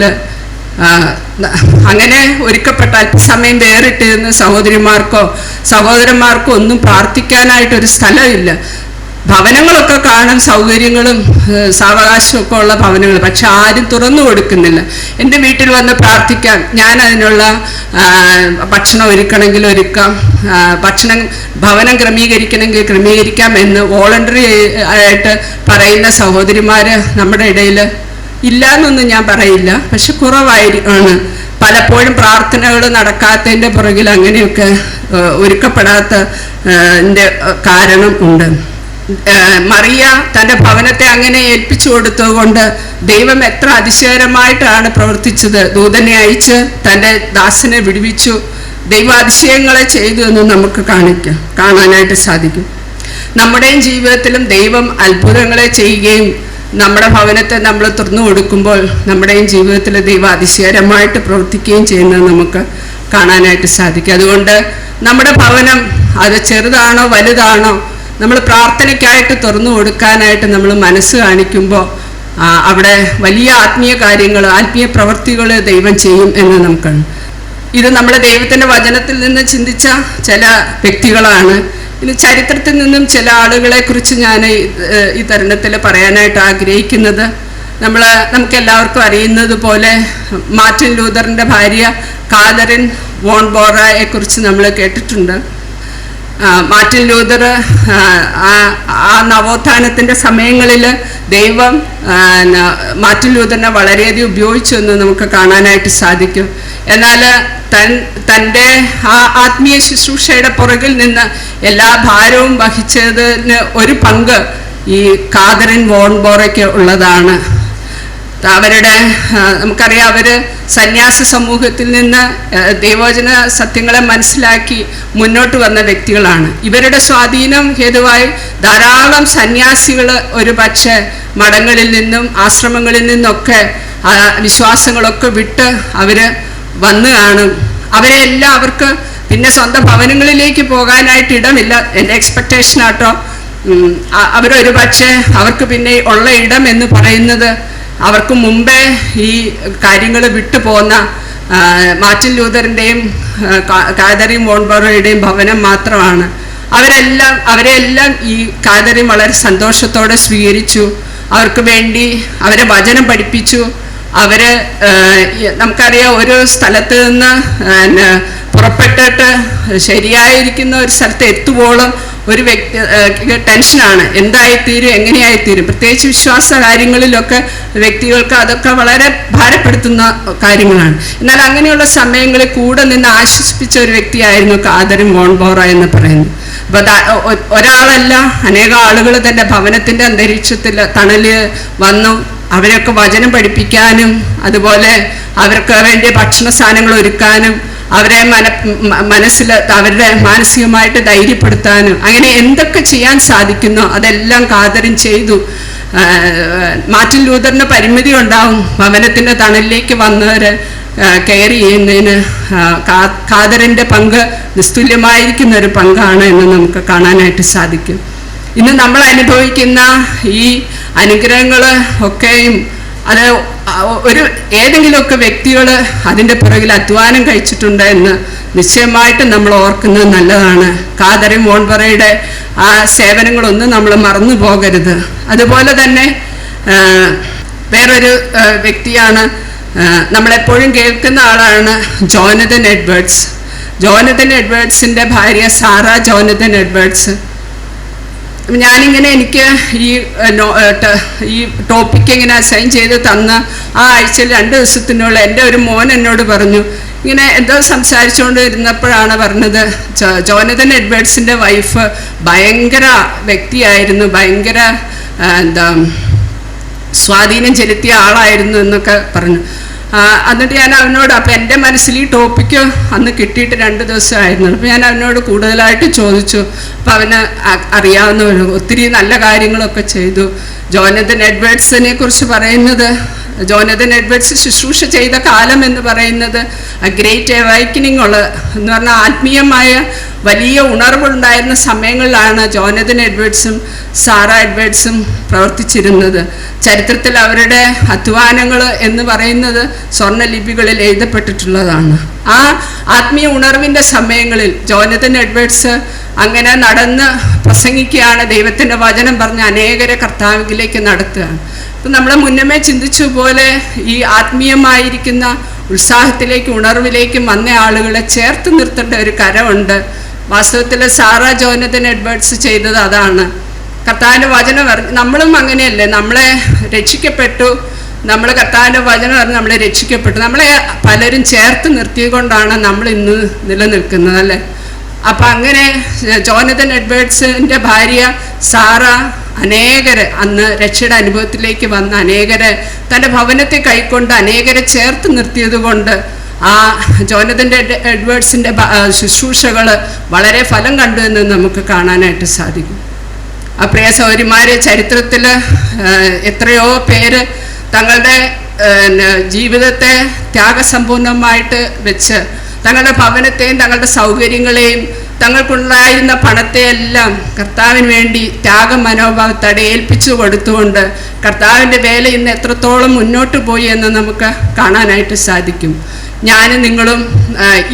അങ്ങനെ ഒരുക്കപ്പെട്ട അല്പസമയം വേറിട്ടിരുന്ന സഹോദരന്മാർക്കോ ഒന്നും പ്രാർത്ഥിക്കാനായിട്ടൊരു സ്ഥലമില്ല. ഭവനങ്ങളൊക്കെ കാണും, സൗകര്യങ്ങളും സാവകാശവും ഒക്കെ ഉള്ള ഭവനങ്ങൾ, പക്ഷെ ആരും തുറന്നു കൊടുക്കുന്നില്ല. എൻ്റെ വീട്ടിൽ വന്ന് പ്രാർത്ഥിക്കാം, ഞാൻ അതിനുള്ള ഭക്ഷണം ഒരുക്കണമെങ്കിൽ ഒരുക്കാം, ഭവനം ക്രമീകരിക്കണമെങ്കിൽ ക്രമീകരിക്കാം എന്ന് വോളണ്ടറി ആയിട്ട് പറയുന്ന സഹോദരിമാർ നമ്മുടെ ഇടയിൽ ഇല്ല എന്നൊന്നും ഞാൻ പറയില്ല, പക്ഷെ കുറവാണ്. പലപ്പോഴും പ്രാർത്ഥനകൾ നടക്കാത്തതിൻ്റെ പുറകിൽ അങ്ങനെയൊക്കെ ഒരുക്കപ്പെടാത്ത കാരണം ഉണ്ട്. മറിയ തൻ്റെ ഭവനത്തെ അങ്ങനെ ഏൽപ്പിച്ചു കൊടുത്തതുകൊണ്ട് ദൈവം എത്ര അതിശയകരമായിട്ടാണ് പ്രവർത്തിച്ചത്. ദൂതനെ അയച്ച് തൻ്റെ ദാസനെ വിടുവിച്ചു, ദൈവ അതിശയങ്ങളെ ചെയ്തു എന്ന് നമുക്ക് കാണാനായിട്ട് സാധിക്കും. നമ്മുടെയും ജീവിതത്തിലും ദൈവം അത്ഭുതങ്ങളെ ചെയ്യുകയും നമ്മുടെ ഭവനത്തെ നമ്മൾ തുറന്നു കൊടുക്കുമ്പോൾ നമ്മുടെയും ജീവിതത്തിൽ ദൈവം അതിശയകരമായിട്ട് പ്രവർത്തിക്കുകയും ചെയ്യുന്നത് നമുക്ക് കാണാനായിട്ട് സാധിക്കും. അതുകൊണ്ട് നമ്മുടെ ഭവനം അത് ചെറുതാണോ വലുതാണോ നമ്മൾ പ്രാർത്ഥനയ്ക്കായിട്ട് തുറന്നു കൊടുക്കാനായിട്ട് നമ്മൾ മനസ്സ് കാണിക്കുമ്പോൾ അവിടെ വലിയ ആത്മീയ കാര്യങ്ങൾ, ആത്മീയ പ്രവൃത്തികൾ ദൈവം ചെയ്യും എന്ന് നമുക്കാണ്. ഇത് നമ്മുടെ ദൈവത്തിൻ്റെ വചനത്തിൽ നിന്ന് ചിന്തിച്ച ചില വ്യക്തികളാണ്. ഇനി ചരിത്രത്തിൽ നിന്നും ചില ആളുകളെ കുറിച്ച് ഞാൻ ഈ തരുണത്തിൽ പറയാനായിട്ട് ആഗ്രഹിക്കുന്നത്, നമുക്ക് എല്ലാവർക്കും അറിയുന്നത് പോലെ മാർട്ടിൻ ലൂതറിൻ്റെ ഭാര്യ കാതറിൻ വോൺ ബോറയെ കുറിച്ച് നമ്മൾ കേട്ടിട്ടുണ്ട്. മാർട്ടിൻ ലൂതർ ആ നവോത്ഥാനത്തിൻ്റെ സമയങ്ങളിൽ ദൈവം മാർട്ടിൻ ലൂതറിനെ വളരെയധികം ഉപയോഗിച്ചു എന്ന് നമുക്ക് കാണാനായിട്ട് സാധിക്കും. എന്നാൽ തൻ്റെ ആ ആത്മീയ ശുശ്രൂഷയുടെ പുറകിൽ നിന്ന് എല്ലാ ഭാരവും വഹിച്ചതിന് ഒരു പങ്ക് ഈ കാതറിൻ വോൺ ബോറയ്ക്ക് ഉള്ളതാണ്. നമുക്കറിയാം, അവർ സന്യാസ സമൂഹത്തിൽ നിന്ന് ദൈവവചന സത്യങ്ങളെ മനസ്സിലാക്കി മുന്നോട്ട് വന്ന വ്യക്തികളാണ്. ഇവരുടെ സ്വാധീനം ഹേതുവായി ധാരാളം സന്യാസികൾ ഒരു പക്ഷേ മഠങ്ങളിൽ നിന്നും ആശ്രമങ്ങളിൽ നിന്നൊക്കെ വിശ്വാസങ്ങളൊക്കെ വിട്ട് അവർ വന്നു കാണും. അവരെല്ലാം അവർക്ക് പിന്നെ സ്വന്തം ഭവനങ്ങളിലേക്ക് പോകാനായിട്ട് ഇടമില്ല. എൻ്റെ എക്സ്പെക്റ്റേഷൻ ആട്ടോ, അവരൊരു പക്ഷേ അവർക്ക് പിന്നെ ഉള്ള ഇടം എന്ന് പറയുന്നത് അവർക്ക് മുമ്പേ ഈ കാര്യങ്ങൾ വിട്ടു പോന്ന മാർട്ടിൻ ലൂതറിൻ്റെയും കാതറിൻ വോൺ ബോറയുടെയും ഭവനം മാത്രമാണ്. അവരെല്ലാം ഈ കാതറിൻ വളരെ സന്തോഷത്തോടെ സ്വീകരിച്ചു. അവർക്ക് വേണ്ടി അവരെ വചനം പഠിപ്പിച്ചു. നമുക്കറിയാം, ഒരു സ്ഥലത്ത് നിന്ന് പുറപ്പെട്ടിട്ട് ശരിയായിരിക്കുന്ന ഒരു സ്ഥലത്ത് എത്തുവോളം ഒരു വ്യക്തി ടെൻഷനാണ്, എന്തായിത്തീരും, എങ്ങനെയായിത്തീരും. പ്രത്യേകിച്ച് വിശ്വാസ കാര്യങ്ങളിലൊക്കെ വ്യക്തികൾക്ക് അതൊക്കെ വളരെ ഭാരപ്പെടുത്തുന്ന കാര്യങ്ങളാണ്. എന്നാൽ അങ്ങനെയുള്ള സമയങ്ങളിൽ കൂടെ നിന്ന് ആശ്വസിപ്പിച്ച ഒരു വ്യക്തിയായിരുന്നു കാതറിൻ വോൺ ബോറ എന്ന് പറയുന്നത്. അപ്പോൾ ഒരാളല്ല, അനേകം ആളുകൾ തൻ്റെ ഭവനത്തിൻ്റെ അന്തരീക്ഷത്തിൽ തണല് വന്നു. അവരൊക്കെ വചനം പഠിപ്പിക്കാനും അതുപോലെ അവർക്ക് വേണ്ടി ഭക്ഷണ സാധനങ്ങൾ ഒരുക്കാനും അവരെ മനസ്സിൽ അവരുടെ മാനസികമായിട്ട് ധൈര്യപ്പെടുത്താനും അങ്ങനെ എന്തൊക്കെ ചെയ്യാൻ സാധിക്കുന്നോ അതെല്ലാം കാതറിൻ ചെയ്തു. മാർട്ടിൻ ലൂതറിന് പരിമിതി ഉണ്ടാവും, ഭവനത്തിൻ്റെ തണലിലേക്ക് വന്നവർ കെയർ ചെയ്യുന്നതിന്. കാതറിൻ്റെ പങ്ക് നിസ്തുല്യമായിരിക്കുന്ന ഒരു പങ്കാണ് എന്ന് നമുക്ക് കാണാനായിട്ട് സാധിക്കും. ഇന്ന് നമ്മൾ അനുഭവിക്കുന്ന ഈ അനുഗ്രഹങ്ങൾ ഒക്കെയും അത് ഏതെങ്കിലുമൊക്കെ വ്യക്തികൾ അതിൻ്റെ പുറകിൽ അധ്വാനം കഴിച്ചിട്ടുണ്ട് എന്ന് നിശ്ചയമായിട്ടും നമ്മൾ ഓർക്കുന്നത് നല്ലതാണ്. കാതറിൻ വോൺ ബോറയുടെ ആ സേവനങ്ങളൊന്നും നമ്മൾ മറന്നു പോകരുത്. അതുപോലെ തന്നെ വേറൊരു വ്യക്തിയാണ്, നമ്മളെപ്പോഴും കേൾക്കുന്ന ആളാണ് ജോനതൻ എഡ്വേർഡ്സ്. ജോനതൻ എഡ്വേർഡ്സിൻ്റെ ഭാര്യ സാറ ജോനതൻ എഡ്വേർഡ്സ്. ഞാനിങ്ങനെ എനിക്ക് ഈ ടോപ്പിക്ക് ഇങ്ങനെ അസൈൻ ചെയ്ത് തന്ന ആ ആഴ്ചയിൽ 2 ദിവസത്തിനുള്ള എൻ്റെ ഒരു മോൻ എന്നോട് പറഞ്ഞു, ഇങ്ങനെ എന്തോ സംസാരിച്ചുകൊണ്ട് ഇരുന്നപ്പോഴാണ് പറഞ്ഞത്, ജോനതൻ എഡ്വേർഡ്സിൻ്റെ വൈഫ് ഭയങ്കര വ്യക്തിയായിരുന്നു, ഭയങ്കര സ്വാധീനം ചെലുത്തിയ ആളായിരുന്നു എന്നൊക്കെ പറഞ്ഞു. എന്നിട്ട് ഞാൻ അവനോട്, അപ്പം എൻ്റെ മനസ്സിൽ ഈ ടോപ്പിക്ക് അന്ന് കിട്ടിയിട്ട് 2 ദിവസമായിരുന്നു. അപ്പോൾ ഞാൻ അവനോട് കൂടുതലായിട്ട് ചോദിച്ചു. അപ്പം അവന് അറിയാവുന്ന ഒത്തിരി നല്ല കാര്യങ്ങളൊക്കെ ചെയ്തു. ജോനതൻ എഡ്വേർഡ്സിനെ കുറിച്ച് പറയുന്നത്, ജോനതൻ എഡ്വേർഡ്സ് ശുശ്രൂഷ ചെയ്ത കാലം എന്ന് പറയുന്നത് ഗ്രേറ്റ് അവൈക്കനിങ് എന്ന് പറഞ്ഞാൽ ആത്മീയമായ വലിയ ഉണർവുണ്ടായിരുന്ന സമയങ്ങളിലാണ് ജോനതൻ എഡ്വേർഡ്സും സാറ എഡ്വേർഡ്സും പ്രവർത്തിച്ചിരുന്നത്. ചരിത്രത്തിൽ അവരുടെ അധ്വാനങ്ങൾ എന്ന് പറയുന്നത് സ്വർണ്ണലിപികളിൽ എഴുതപ്പെട്ടിട്ടുള്ളതാണ്. ആ ആത്മീയ ഉണർവിൻ്റെ സമയങ്ങളിൽ ജോനതൻ എഡ്വേർഡ്സ് അങ്ങനെ നടന്ന് പ്രസംഗിക്കുകയാണ്, ദൈവത്തിൻ്റെ വചനം പറഞ്ഞ് അനേകരെ കർത്താവിലേക്ക് നടത്തുകയാണ്. അപ്പം നമ്മൾ മുന്നമേ ചിന്തിച്ച പോലെ ഈ ആത്മീയമായിരിക്കുന്ന ഉത്സാഹത്തിലേക്ക് ഉണർവിലേക്കും വന്ന ആളുകളെ ചേർത്ത് നിർത്തേണ്ട ഒരു കരമുണ്ട്. വാസ്തവത്തിൽ സാറ ജോനതൻ എഡ്വേർഡ്സ് ചെയ്തത് അതാണ്. കർത്താവിൻ്റെ വചനം നമ്മളും അങ്ങനെയല്ലേ, നമ്മളെ രക്ഷിക്കപ്പെട്ടു, നമ്മൾ കർത്താവിൻ്റെ വചനം പറഞ്ഞ് നമ്മളെ രക്ഷിക്കപ്പെട്ടു, നമ്മളെ പലരും ചേർത്ത് നിർത്തിയതുകൊണ്ടാണ് നമ്മൾ ഇന്ന് നിലനിൽക്കുന്നത് അല്ലേ. അപ്പം അങ്ങനെ ജോനതൻ എഡ്വേർഡ്സിൻ്റെ ഭാര്യ സാറ അനേകരെ അന്ന് രക്ഷയുടെ അനുഭവത്തിലേക്ക് വന്ന അനേകരെ തൻ്റെ ഭവനത്തെ കൈക്കൊണ്ട് അനേകരെ ചേർത്ത് നിർത്തിയത് കൊണ്ട് ആ ജോനതൻ എഡ്വേർഡ്സിൻ്റെ ശുശ്രൂഷകൾ വളരെ ഫലം കണ്ടു എന്ന് നമുക്ക് കാണാനായിട്ട് സാധിക്കും. ആ പ്രിയ സഹോദരിമാരെ, ചരിത്രത്തിൽ എത്രയോ പേര് തങ്ങളുടെ ജീവിതത്തെ ത്യാഗസമ്പൂർണമായിട്ട് വെച്ച് തങ്ങളുടെ ഭവനത്തെയും തങ്ങളുടെ സൗകര്യങ്ങളെയും തങ്ങൾക്കുണ്ടായിരുന്ന പണത്തെയെല്ലാം കർത്താവിന് വേണ്ടി ത്യാഗ മനോഭാവത്തോടെ ഏൽപ്പിച്ചു കൊടുത്തുകൊണ്ട് കർത്താവിൻ്റെ വേല ഇന്ന് എത്രത്തോളം മുന്നോട്ട് പോയി എന്ന് നമുക്ക് കാണാനായിട്ട് സാധിക്കും. ഞാനും നിങ്ങളും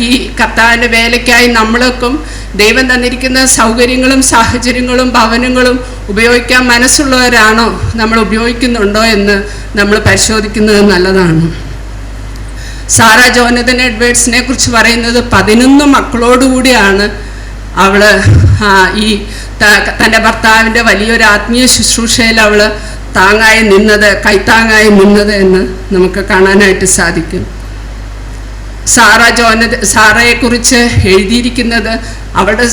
ഈ കർത്താവിൻ്റെ വേലയ്ക്കായി നമ്മൾക്കും ദൈവം തന്നിരിക്കുന്ന സൗകര്യങ്ങളും സാഹചര്യങ്ങളും ഭവനങ്ങളും ഉപയോഗിക്കാൻ മനസ്സുള്ളവരാണോ, നമ്മൾ ഉപയോഗിക്കുന്നുണ്ടോ എന്ന് നമ്മൾ പരിശോധിക്കുന്നത് നല്ലതാണ്. സാറ ജോനതൻ എഡ്വേർഡ്സിനെ കുറിച്ച് പറയുന്നത് 11 മക്കളോടുകൂടിയാണ് അവൾ ഈ തൻ്റെ ഭർത്താവിൻ്റെ വലിയൊരു ആത്മീയ ശുശ്രൂഷയിൽ അവൾ കൈത്താങ്ങായി നിന്നത് എന്ന് നമുക്ക് കാണാനായിട്ട് സാധിക്കും. സാറയെക്കുറിച്ച് എഴുതിയിരിക്കുന്നത് അവളുടെ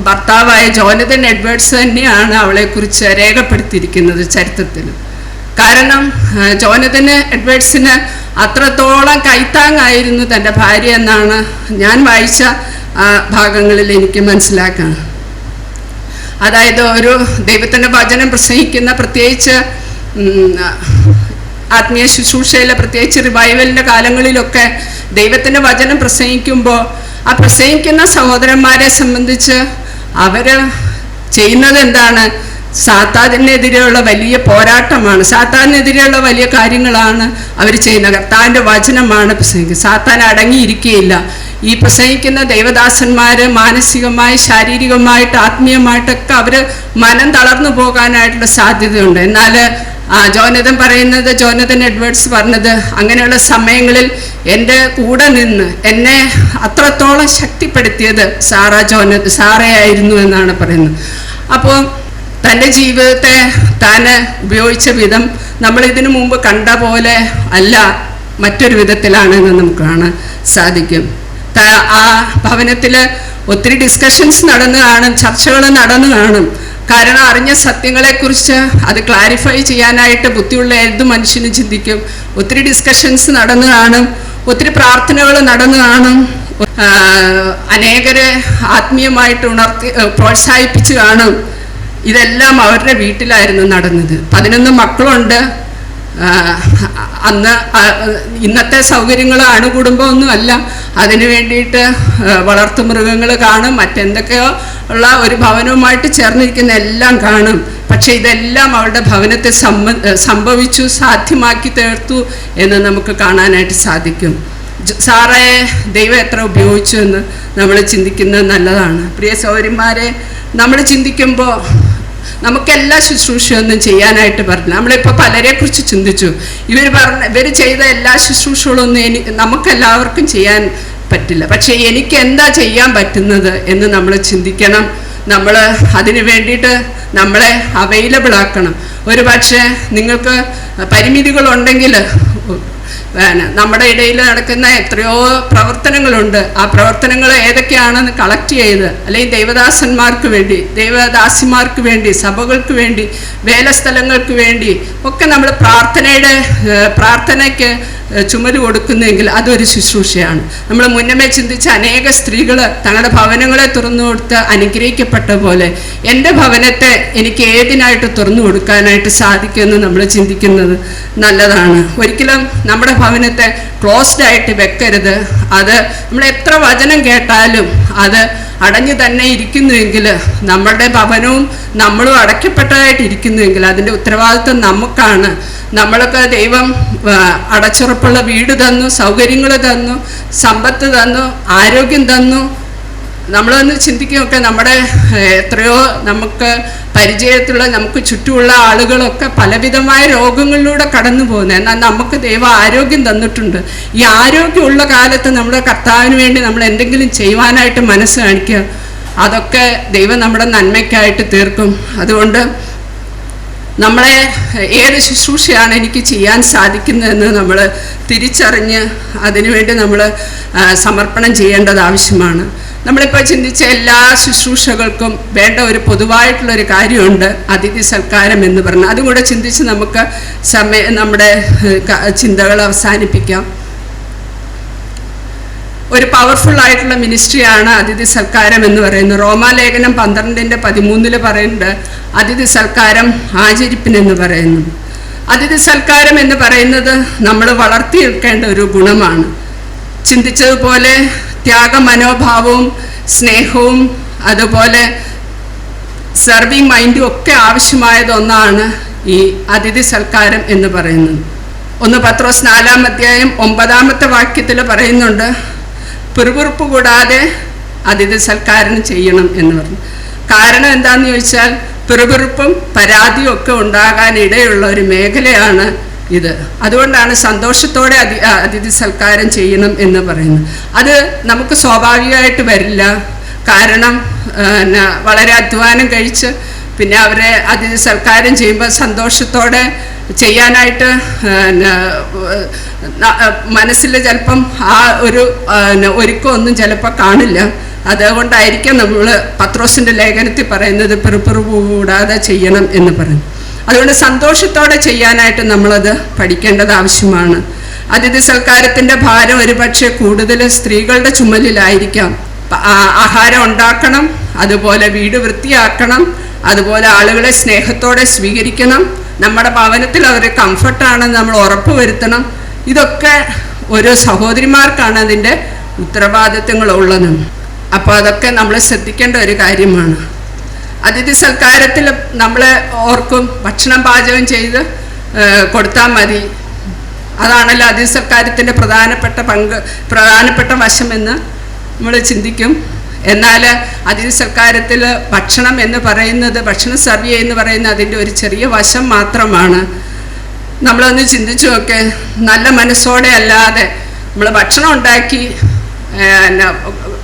ഭർത്താവായ ജോനതൻ എഡ്വേർഡ്സ് തന്നെയാണ് അവളെക്കുറിച്ച് രേഖപ്പെടുത്തിയിരിക്കുന്നത് ചരിത്രത്തിൽ. കാരണം ജോനതൻ എഡ്വേർഡ്സിന് അത്രത്തോളം കൈത്താങ്ങായിരുന്നു തൻ്റെ ഭാര്യ എന്നാണ് ഞാൻ വായിച്ച ഭാഗങ്ങളിൽ എനിക്ക് മനസ്സിലാക്കാം. അതായത് ഒരു ദൈവത്തിൻ്റെ വചനം പ്രസംഗിക്കുന്ന, പ്രത്യേകിച്ച് ആത്മീയ ശുശ്രൂഷയിലെ, പ്രത്യേകിച്ച് റിവൈവലിൻ്റെ കാലങ്ങളിലൊക്കെ ദൈവത്തിൻ്റെ വചനം പ്രസംഗിക്കുമ്പോൾ ആ പ്രസംഗിക്കുന്ന സഹോദരന്മാരെ സംബന്ധിച്ച് അവർ ചെയ്യുന്നത് എന്താണ്? സാത്താനെതിരെയുള്ള വലിയ പോരാട്ടമാണ്, സാത്താനെതിരെയുള്ള വലിയ കാര്യങ്ങളാണ് അവർ ചെയ്യുന്നത്. കർത്താവിൻ്റെ വചനമാണ് പ്രസംഗിക്കുന്നത്. സാത്താൻ അടങ്ങിയിരിക്കുകയില്ല. ഈ പ്രസംഗിക്കുന്ന ദൈവദാസന്മാർ മാനസികമായി, ശാരീരികമായിട്ട്, ആത്മീയമായിട്ടൊക്കെ അവർ മനം തളർന്നു പോകാനായിട്ടുള്ള സാധ്യതയുണ്ട്. എന്നാൽ ജോനതൻ എഡ്വേർഡ്സ് പറഞ്ഞത്, അങ്ങനെയുള്ള സമയങ്ങളിൽ എൻ്റെ കൂടെ നിന്ന് എന്നെ അത്രത്തോളം ശക്തിപ്പെടുത്തിയത് സാറയായിരുന്നു എന്നാണ് പറയുന്നത്. അപ്പോൾ തൻ്റെ ജീവിതത്തെ താൻ ഉപയോഗിച്ച വിധം നമ്മൾ ഇതിനു മുമ്പ് കണ്ട പോലെ അല്ല, മറ്റൊരു വിധത്തിലാണെന്ന് നമുക്ക് കാണാൻ സാധിക്കും. ആ ഭവനത്തിൽ ഒത്തിരി ഡിസ്കഷൻസ് നടന്നു കാണും, ചർച്ചകൾ നടന്നു കാണും. കാരണം അറിഞ്ഞ സത്യങ്ങളെക്കുറിച്ച് അത് ക്ലാരിഫൈ ചെയ്യാനായിട്ട് ബുദ്ധിയുള്ള ഏത് മനുഷ്യനും ചിന്തിക്കും. ഒത്തിരി ഡിസ്കഷൻസ് നടന്നു കാണും, ഒത്തിരി പ്രാർത്ഥനകൾ നടന്നു കാണും, അനേകരെ ആത്മീയമായിട്ട് പ്രോത്സാഹിപ്പിച്ച് കാണും. ഇതെല്ലാം അവരുടെ വീട്ടിലായിരുന്നു നടന്നത്. 11 മക്കളുണ്ട്. അന്ന് ഇന്നത്തെ സൗകര്യങ്ങൾ അണുകുടുംബമൊന്നും അല്ല. അതിനു വേണ്ടിയിട്ട് വളർത്തുമൃഗങ്ങൾ കാണും, മറ്റെന്തൊക്കെയോ ഉള്ള ഒരു ഭവനവുമായിട്ട് ചേർന്നിരിക്കുന്ന എല്ലാം കാണും. പക്ഷെ ഇതെല്ലാം അവരുടെ ഭവനത്തെ സംഭവിച്ചു, സാധ്യമാക്കി തീർത്തു എന്ന് നമുക്ക് കാണാനായിട്ട് സാധിക്കും. സാറയെ ദൈവം എത്ര ഉപയോഗിച്ചു എന്ന് നമ്മൾ ചിന്തിക്കുന്നത് നല്ലതാണ്. പ്രിയ സഹോദരിമാരെ, നമ്മൾ ചിന്തിക്കുമ്പോൾ നമുക്കെല്ലാ ശുശ്രൂഷയൊന്നും ചെയ്യാനായിട്ട് പറ്റില്ല. നമ്മളിപ്പോൾ പലരെക്കുറിച്ച് ചിന്തിച്ചു. ഇവർ ചെയ്ത എല്ലാ ശുശ്രൂഷകളൊന്നും നമുക്കെല്ലാവർക്കും ചെയ്യാൻ പറ്റില്ല. പക്ഷേ എനിക്ക് എന്താ ചെയ്യാൻ പറ്റുന്നത് എന്ന് നമ്മൾ ചിന്തിക്കണം. നമ്മൾ അതിന് വേണ്ടിയിട്ട് നമ്മളെ അവൈലബിൾ ആക്കണം. ഒരു പക്ഷേ നിങ്ങൾക്ക് പരിമിതികളുണ്ടെങ്കിൽ നമ്മുടെ ഇടയിൽ നടക്കുന്ന എത്രയോ പ്രവർത്തനങ്ങളുണ്ട്. ആ പ്രവർത്തനങ്ങൾ ഏതൊക്കെയാണെന്ന് കളക്ട് ചെയ്ത്, അല്ലെങ്കിൽ ദൈവദാസന്മാർക്ക് വേണ്ടി, ദൈവദാസിമാർക്ക് വേണ്ടി, സഭകൾക്ക് വേണ്ടി, വേലസ്ഥലങ്ങൾക്ക് വേണ്ടി ഒക്കെ നമ്മൾ പ്രാർത്ഥനയ്ക്ക് ചുമല് കൊടുക്കുന്നെങ്കിൽ അതൊരു ശുശ്രൂഷയാണ്. നമ്മൾ മുന്നമേ ചിന്തിച്ച അനേക സ്ത്രീകൾ തങ്ങളുടെ ഭവനങ്ങളെ തുറന്നു കൊടുത്ത് അനുഗ്രഹിക്കപ്പെട്ട പോലെ എൻ്റെ ഭവനത്തെ എനിക്ക് ഏതിനായിട്ട് തുറന്നു കൊടുക്കാനായിട്ട് സാധിക്കുമെന്ന് നമ്മൾ ചിന്തിക്കുന്നത് നല്ലതാണ്. ഒരിക്കലും നമ്മുടെ ഭവനത്തെ ക്ലോസ്ഡ് ആയിട്ട് വെക്കരുത്. അത് നമ്മൾ എത്ര വചനം കേട്ടാലും അത് അടഞ്ഞു തന്നെ ഇരിക്കുന്നുവെങ്കിൽ, നമ്മളുടെ ഭവനവും നമ്മളും അടയ്ക്കപ്പെട്ടതായിട്ട് ഇരിക്കുന്നുവെങ്കിൽ അതിൻ്റെ ഉത്തരവാദിത്വം നമുക്കാണ്. നമ്മൾക്ക് ദൈവം അടച്ചുറപ്പുള്ള വീട് തന്നു, സൗകര്യങ്ങൾ തന്നു, സമ്പത്ത് തന്നു, ആരോഗ്യം തന്നു. നമ്മളൊന്ന് ചിന്തിക്കുകയൊക്കെ, നമ്മുടെ എത്രയോ നമുക്ക് പരിചയത്തിലുള്ള, നമുക്ക് ചുറ്റുമുള്ള ആളുകളൊക്കെ പലവിധമായ രോഗങ്ങളിലൂടെ കടന്നു പോകുന്നത്. എന്നാൽ നമുക്ക് ദൈവം ആരോഗ്യം തന്നിട്ടുണ്ട്. ഈ ആരോഗ്യമുള്ള കാലത്ത് നമ്മുടെ കർത്താവിന് വേണ്ടി നമ്മൾ എന്തെങ്കിലും ചെയ്യുവാനായിട്ട് മനസ്സ് കാണിക്കുക. അതൊക്കെ ദൈവം നമ്മുടെ നന്മയ്ക്കായിട്ട് തീർക്കും. അതുകൊണ്ട് നമ്മളെ ഏത് ശുശ്രൂഷയാണ് എനിക്ക് ചെയ്യാൻ സാധിക്കുന്നതെന്ന് നമ്മൾ തിരിച്ചറിഞ്ഞ് അതിനുവേണ്ടി നമ്മൾ സമർപ്പണം ചെയ്യേണ്ടത് ആവശ്യമാണ്. നമ്മളിപ്പോൾ ചിന്തിച്ച എല്ലാ ശുശ്രൂഷകൾക്കും വേണ്ട ഒരു പൊതുവായിട്ടുള്ളൊരു കാര്യമുണ്ട്, അതിഥി സൽക്കാരം എന്ന് പറഞ്ഞാൽ. അതും കൂടെ ചിന്തിച്ച് നമുക്ക് നമ്മുടെ ചിന്തകൾ അവസാനിപ്പിക്കാം. ഒരു പവർഫുൾ ആയിട്ടുള്ള മിനിസ്ട്രിയാണ് അതിഥി സൽക്കാരം എന്ന് പറയുന്നത്. റോമാലേഖനം 12:13 പറയുന്നുണ്ട്, അതിഥി സൽക്കാരം ആചരിപ്പിനെന്ന് പറയുന്നു. അതിഥി സൽക്കാരം എന്ന് പറയുന്നത് നമ്മൾ വളർത്തിയെടുക്കേണ്ട ഒരു ഗുണമാണ്. ചിന്തിച്ചതുപോലെ ത്യാഗമനോഭാവവും സ്നേഹവും അതുപോലെ സർവിങ് മൈൻഡും ഒക്കെ ആവശ്യമായതൊന്നാണ് ഈ അതിഥി സൽക്കാരം എന്ന് പറയുന്നത്. 1 പത്രോസ് 4-ാം അധ്യായം 9-ാമത്തെ വാക്യത്തിൽ പറയുന്നുണ്ട്, പിറുപിറുപ്പ് കൂടാതെ അതിഥി സൽക്കാരം ചെയ്യണം എന്ന് പറഞ്ഞു. കാരണം എന്താണെന്ന് ചോദിച്ചാൽ പിറുപിറുപ്പും പരാതിയും ഒക്കെ ഉണ്ടാകാനിടയുള്ള ഒരു മേഖലയാണ് ഇത്. അതുകൊണ്ടാണ് സന്തോഷത്തോടെ അതിഥി സൽക്കാരം ചെയ്യണം എന്ന് പറയുന്നത്. അത് നമുക്ക് സ്വാഭാവികമായിട്ട് വരില്ല. കാരണം വളരെ അധ്വാനം കഴിച്ച് പിന്നെ അവരെ അതിഥി സൽക്കാരം ചെയ്യുമ്പോൾ സന്തോഷത്തോടെ ചെയ്യാനായിട്ട് മനസ്സിൽ ചിലപ്പം ആ ഒരു ഒരുക്കമൊന്നും ചിലപ്പോൾ കാണില്ല. അതുകൊണ്ടായിരിക്കും നമ്മൾ പത്രോസിൻ്റെ ലേഖനത്തിൽ പറയുന്നത് പിറുപിറുപ്പ് കൂടാതെ ചെയ്യണം എന്ന് പറയുന്നു. അതുകൊണ്ട് സന്തോഷത്തോടെ ചെയ്യാനായിട്ട് നമ്മളത് പഠിക്കേണ്ടത് ആവശ്യമാണ്. അതിഥി സൽക്കാരത്തിൻ്റെ ഭാരം ഒരുപക്ഷെ കൂടുതൽ സ്ത്രീകളുടെ ചുമലിലായിരിക്കാം. ആഹാരം ഉണ്ടാക്കണം, അതുപോലെ വീട് വൃത്തിയാക്കണം, അതുപോലെ ആളുകളെ സ്നേഹത്തോടെ സ്വീകരിക്കണം, നമ്മുടെ ഭവനത്തിൽ അവർ കംഫർട്ടാണെന്ന് നമ്മൾ ഉറപ്പ് വരുത്തണം. ഇതൊക്കെ ഓരോ സഹോദരിമാർക്കാണ് അതിൻ്റെ ഉത്തരവാദിത്തങ്ങളുള്ളത്. അപ്പോൾ അതൊക്കെ നമ്മൾ ശ്രദ്ധിക്കേണ്ട ഒരു കാര്യമാണ്. അതിഥി സൽക്കാരത്തിൽ നമ്മൾ ഓർക്കും ഭക്ഷണം പാചകം ചെയ്ത് കൊടുത്താൽ മതി, അതാണല്ലോ അതിഥി സൽക്കാരത്തിൻ്റെ പ്രധാനപ്പെട്ട വശമെന്ന് നമ്മൾ ചിന്തിക്കും. എന്നാൽ അതിഥി സൽക്കാരത്തിൽ ഭക്ഷണം എന്ന് പറയുന്നത്, ഭക്ഷണം സെർവ് ചെയ്യുമെന്ന് പറയുന്നത് അതിൻ്റെ ഒരു ചെറിയ വശം മാത്രമാണ്. നമ്മളൊന്ന് ചിന്തിച്ചു നോക്കെ, നല്ല മനസ്സോടെ അല്ലാതെ നമ്മൾ ഭക്ഷണം ഉണ്ടാക്കി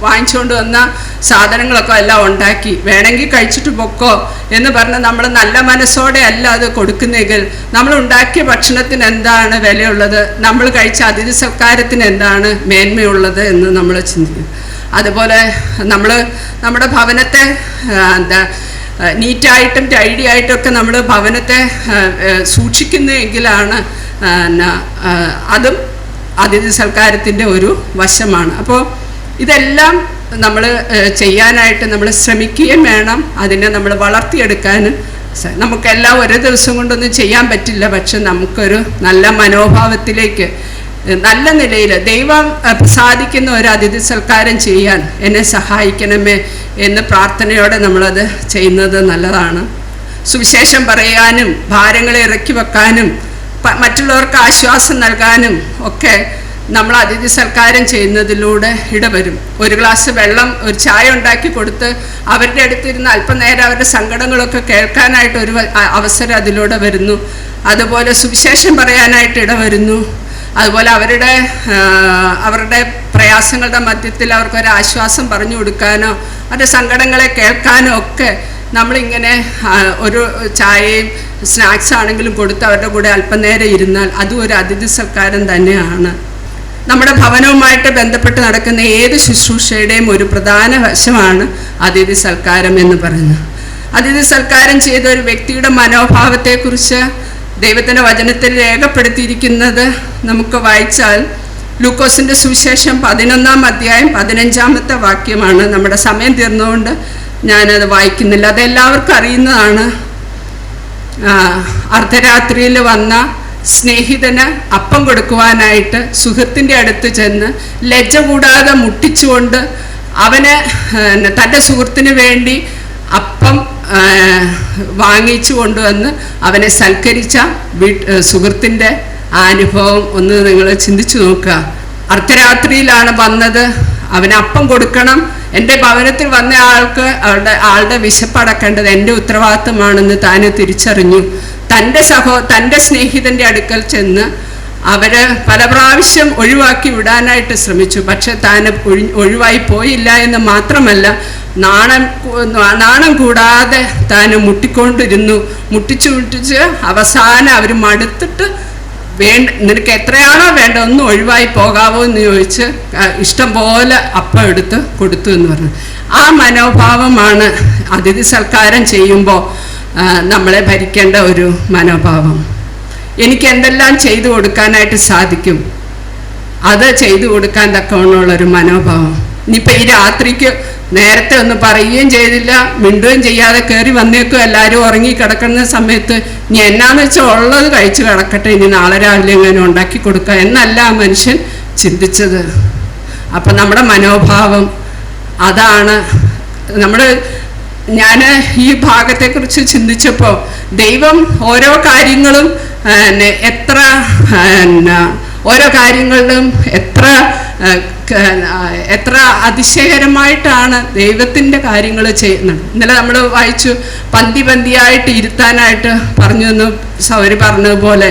വാങ്ങിച്ചുകൊണ്ട് വന്ന സാധനങ്ങളൊക്കെ എല്ലാം ഉണ്ടാക്കി വേണമെങ്കിൽ കഴിച്ചിട്ട് പൊക്കോ എന്ന് പറഞ്ഞ് നമ്മൾ നല്ല മനസ്സോടെ അല്ല അത് കൊടുക്കുന്നെങ്കിൽ നമ്മൾ ഉണ്ടാക്കിയ ഭക്ഷണത്തിന് എന്താണ് വിലയുള്ളത്, നമ്മൾ കഴിച്ച അതിഥി സൽക്കാരത്തിന് എന്താണ് മേന്മയുള്ളത് എന്ന് നമ്മൾ ചിന്തിക്കും. അതുപോലെ നമ്മൾ നമ്മുടെ ഭവനത്തെ നീറ്റായിട്ടും ടൈഡി ആയിട്ടൊക്കെ നമ്മൾ ഭവനത്തെ സൂക്ഷിക്കുന്നെങ്കിലാണ് അതും അതിഥി സൽക്കാരത്തിൻ്റെ ഒരു വശമാണ്. അപ്പോൾ ഇതെല്ലാം നമ്മൾ ചെയ്യാനായിട്ട് നമ്മൾ ശ്രമിക്കുകയും വേണം. അതിനെ നമ്മൾ വളർത്തിയെടുക്കാനും നമുക്കെല്ലാം ഒരു ദിവസം കൊണ്ടൊന്നും ചെയ്യാൻ പറ്റില്ല. പക്ഷെ നമുക്കൊരു നല്ല മനോഭാവത്തിലേക്ക് നല്ല നിലയിൽ ദൈവം സാധിക്കുന്ന ഒരു അതിഥി സൽക്കാരം ചെയ്യാൻ എന്നെ സഹായിക്കണമേ എന്ന് പ്രാർത്ഥനയോടെ നമ്മളത് ചെയ്യുന്നത് നല്ലതാണ്. സുവിശേഷം പറയാനും ഭാരങ്ങളെ ഇറക്കി വെക്കാനും മറ്റുള്ളവർക്ക് ആശ്വാസം നൽകാനും ഒക്കെ നമ്മൾ അതിഥി സൽക്കാരം ചെയ്യുന്നതിലൂടെ ഇടവരും. ഒരു ഗ്ലാസ് വെള്ളം, ഒരു ചായ ഉണ്ടാക്കി കൊടുത്ത് അവരുടെ അടുത്തിരുന്ന് അല്പനേരം അവരുടെ സങ്കടങ്ങളൊക്കെ കേൾക്കാനായിട്ട് ഒരു അവസരം അതിലൂടെ വരുന്നു. അതുപോലെ സുവിശേഷം പറയാനായിട്ട് ഇടവരുന്നു. അതുപോലെ അവരുടെ പ്രയാസങ്ങളുടെ മധ്യത്തിൽ അവർക്കൊരു ആശ്വാസം പറഞ്ഞു കൊടുക്കാനോ അവരുടെ സങ്കടങ്ങളെ കേൾക്കാനോ ഒക്കെ നമ്മളിങ്ങനെ ഒരു ചായയും സ്നാക്സ് ആണെങ്കിലും കൊടുത്ത് അവരുടെ കൂടെ അല്പനേരം ഇരുന്നാൽ അതും ഒരു അതിഥി സൽക്കാരം തന്നെയാണ്. നമ്മുടെ ഭവനവുമായിട്ട് ബന്ധപ്പെട്ട് നടക്കുന്ന ഏത് ശുശ്രൂഷയുടെയും ഒരു പ്രധാന വശമാണ് അതിഥി സൽക്കാരം എന്ന് പറയുന്നത്. അതിഥി സൽക്കാരം ചെയ്ത ഒരു വ്യക്തിയുടെ മനോഭാവത്തെക്കുറിച്ച് ദൈവത്തിൻ്റെ വചനത്തിൽ രേഖപ്പെടുത്തിയിരിക്കുന്നത് നമുക്ക് വായിച്ചാൽ ലൂക്കോസിൻ്റെ സുവിശേഷം 11-ാം അധ്യായം 15-ാമത്തെ വാക്യമാണ്. നമ്മുടെ സമയം തീർന്നുകൊണ്ട് ഞാനത് വായിക്കുന്നില്ല, അതെല്ലാവർക്കും അറിയുന്നതാണ്. അർദ്ധരാത്രിയിൽ വന്ന സ്നേഹിതന് അപ്പം കൊടുക്കുവാനായിട്ട് സുഹൃത്തിൻ്റെ അടുത്ത് ചെന്ന് ലജ്ജ കൂടാതെ മുട്ടിച്ചുകൊണ്ട് അവന് തൻ്റെ സുഹൃത്തിന് വേണ്ടി അപ്പം വാങ്ങിച്ചു കൊണ്ടുവന്ന് അവനെ സൽക്കരിച്ച സുഹൃത്തിൻ്റെ അനുഭവം ഒന്ന് നിങ്ങൾ ചിന്തിച്ചു നോക്കുക. അർദ്ധരാത്രിയിലാണ് വന്നത്, അവന് അപ്പം കൊടുക്കണം. എൻ്റെ ഭവനത്തിൽ വന്ന ആളുടെ വിശപ്പടക്കേണ്ടത് എൻ്റെ ഉത്തരവാദിത്തമാണെന്ന് താൻ തിരിച്ചറിഞ്ഞു. തൻ്റെ സ്നേഹിതൻ്റെ അടുക്കൽ ചെന്ന് അവര് പല പ്രാവശ്യം ഒഴിവാക്കി വിടാനായിട്ട് ശ്രമിച്ചു. പക്ഷെ താൻ ഒഴിവായി പോയില്ല എന്ന് മാത്രമല്ല, നാണം കൂടാതെ താൻ മുട്ടിക്കൊണ്ടിരുന്നു. മുട്ടിച്ച് അവസാനം അവർ മടുത്തിട്ട് നിനക്ക് എത്രയാണോ വേണ്ട ഒന്ന് ഒഴിവായി പോകാവോ എന്ന് ചോദിച്ച് ഇഷ്ടം പോലെ അപ്പം എടുത്ത് കൊടുത്തു എന്ന് പറഞ്ഞു. ആ മനോഭാവമാണ് അതിഥി സൽക്കാരം ചെയ്യുമ്പോൾ നമ്മളെ ഭരിക്കേണ്ട ഒരു മനോഭാവം. എനിക്ക് എന്തെല്ലാം ചെയ്തു കൊടുക്കാനായിട്ട് സാധിക്കും അത് ചെയ്തു കൊടുക്കാൻ തക്കവണ്ണമുള്ളൊരു മനോഭാവം. ഇനിയിപ്പോൾ ഈ രാത്രിക്ക് നേരത്തെ ഒന്നും പറയുകയും ചെയ്തില്ല, മിണ്ടുകയും ചെയ്യാതെ കയറി വന്നേക്കും, എല്ലാവരും ഉറങ്ങി കിടക്കുന്ന സമയത്ത് ഇനി എന്നാന്ന് വെച്ചാൽ ഉള്ളത് കഴിച്ച് കിടക്കട്ടെ, ഇനി നാളെ രാവിലെ എങ്ങനെ ഉണ്ടാക്കി കൊടുക്കുക എന്നല്ല ആ മനുഷ്യൻ ചിന്തിച്ചത്. അപ്പം നമ്മുടെ മനോഭാവം അതാണ്. ഞാൻ ഈ ഭാഗത്തെക്കുറിച്ച് ചിന്തിച്ചപ്പോൾ ദൈവം ഓരോ കാര്യങ്ങളിലും എത്ര എത്ര അതിശയകരമായിട്ടാണ് ദൈവത്തിൻ്റെ കാര്യങ്ങൾ ചെയ്യുന്നത്. ഇന്നലെ നമ്മൾ വായിച്ചു, പന്തി പന്തിയായിട്ട് ഇരുത്താനായിട്ട് പറഞ്ഞു എന്ന് സൗരി പറഞ്ഞതുപോലെ.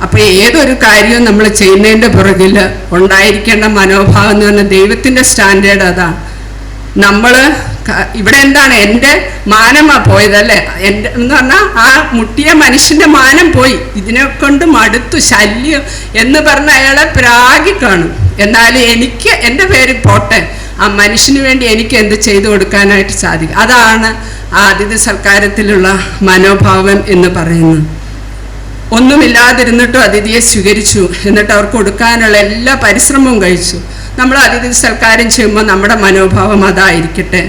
അപ്പോൾ ഏതൊരു കാര്യവും നമ്മൾ ചെയ്യുന്നതിൻ്റെ പുറകിൽ ഉണ്ടായിരിക്കേണ്ട മനോഭാവം എന്ന് പറഞ്ഞാൽ ദൈവത്തിൻ്റെ സ്റ്റാൻഡേർഡ് അതാണ്. നമ്മൾ ഇവിടെ എന്താണ്, എൻ്റെ മാനമാ പോയതല്ലേ, എൻ്റെ എന്ന് പറഞ്ഞാൽ ആ മുട്ടിയ മനുഷ്യൻ്റെ മാനം പോയി, ഇതിനെ കൊണ്ട് മടുത്തു, ശല്യം എന്ന് പറഞ്ഞ അയാളെ പ്രാഗി കാണും. എന്നാൽ എനിക്ക് എൻ്റെ പേര് പോട്ടെ, ആ മനുഷ്യന് വേണ്ടി എനിക്ക് എന്ത് ചെയ്തു കൊടുക്കാനായിട്ട് സാധിക്കും. അതാണ് ആ അതിഥി സൽക്കാരത്തിലുള്ള മനോഭാവം എന്ന് പറയുന്നത്. ഒന്നുമില്ലാതിരുന്നിട്ടും അതിഥിയെ സ്വീകരിച്ചു, എന്നിട്ട് അവർക്ക് കൊടുക്കാനുള്ള എല്ലാ പരിശ്രമവും കഴിച്ചു. നമ്മൾ അതിഥി സൽക്കാരം ചെയ്യുമ്പോൾ നമ്മുടെ മനോഭാവം അതായിരിക്കട്ടെ.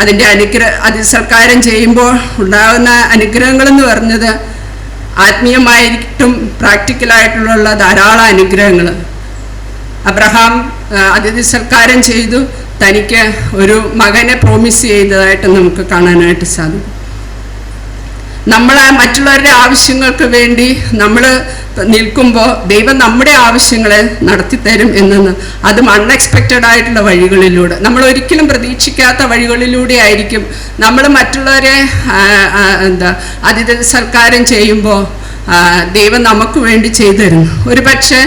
അതിൻ്റെ അതിഥി സൽക്കാരം ചെയ്യുമ്പോൾ ഉണ്ടാകുന്ന അനുഗ്രഹങ്ങളെന്ന് പറഞ്ഞത് ആത്മീയമായിട്ടും പ്രാക്ടിക്കലായിട്ടുള്ള ധാരാളം അനുഗ്രഹങ്ങൾ. അബ്രഹാം അതിഥി സൽക്കാരം ചെയ്തു, തനിക്ക് ഒരു മകനെ പ്രോമിസ് ചെയ്തതായിട്ട് നമുക്ക് കാണാനായിട്ട് സാധിക്കും. നമ്മൾ മറ്റുള്ളവരുടെ ആവശ്യങ്ങൾക്ക് വേണ്ടി നമ്മൾ നിൽക്കുമ്പോൾ ദൈവം നമ്മുടെ ആവശ്യങ്ങളെ നടത്തിത്തരും എന്നത്, അതും അൺഎക്സ്പെക്റ്റഡ് ആയിട്ടുള്ള വഴികളിലൂടെ, നമ്മൾ ഒരിക്കലും പ്രതീക്ഷിക്കാത്ത വഴികളിലൂടെ ആയിരിക്കും നമ്മൾ മറ്റുള്ളവരെ അതിഥി സൽക്കാരം ചെയ്യുമ്പോൾ ദൈവം നമുക്ക് വേണ്ടി ചെയ്തു തരുന്നു. ഒരു പക്ഷേ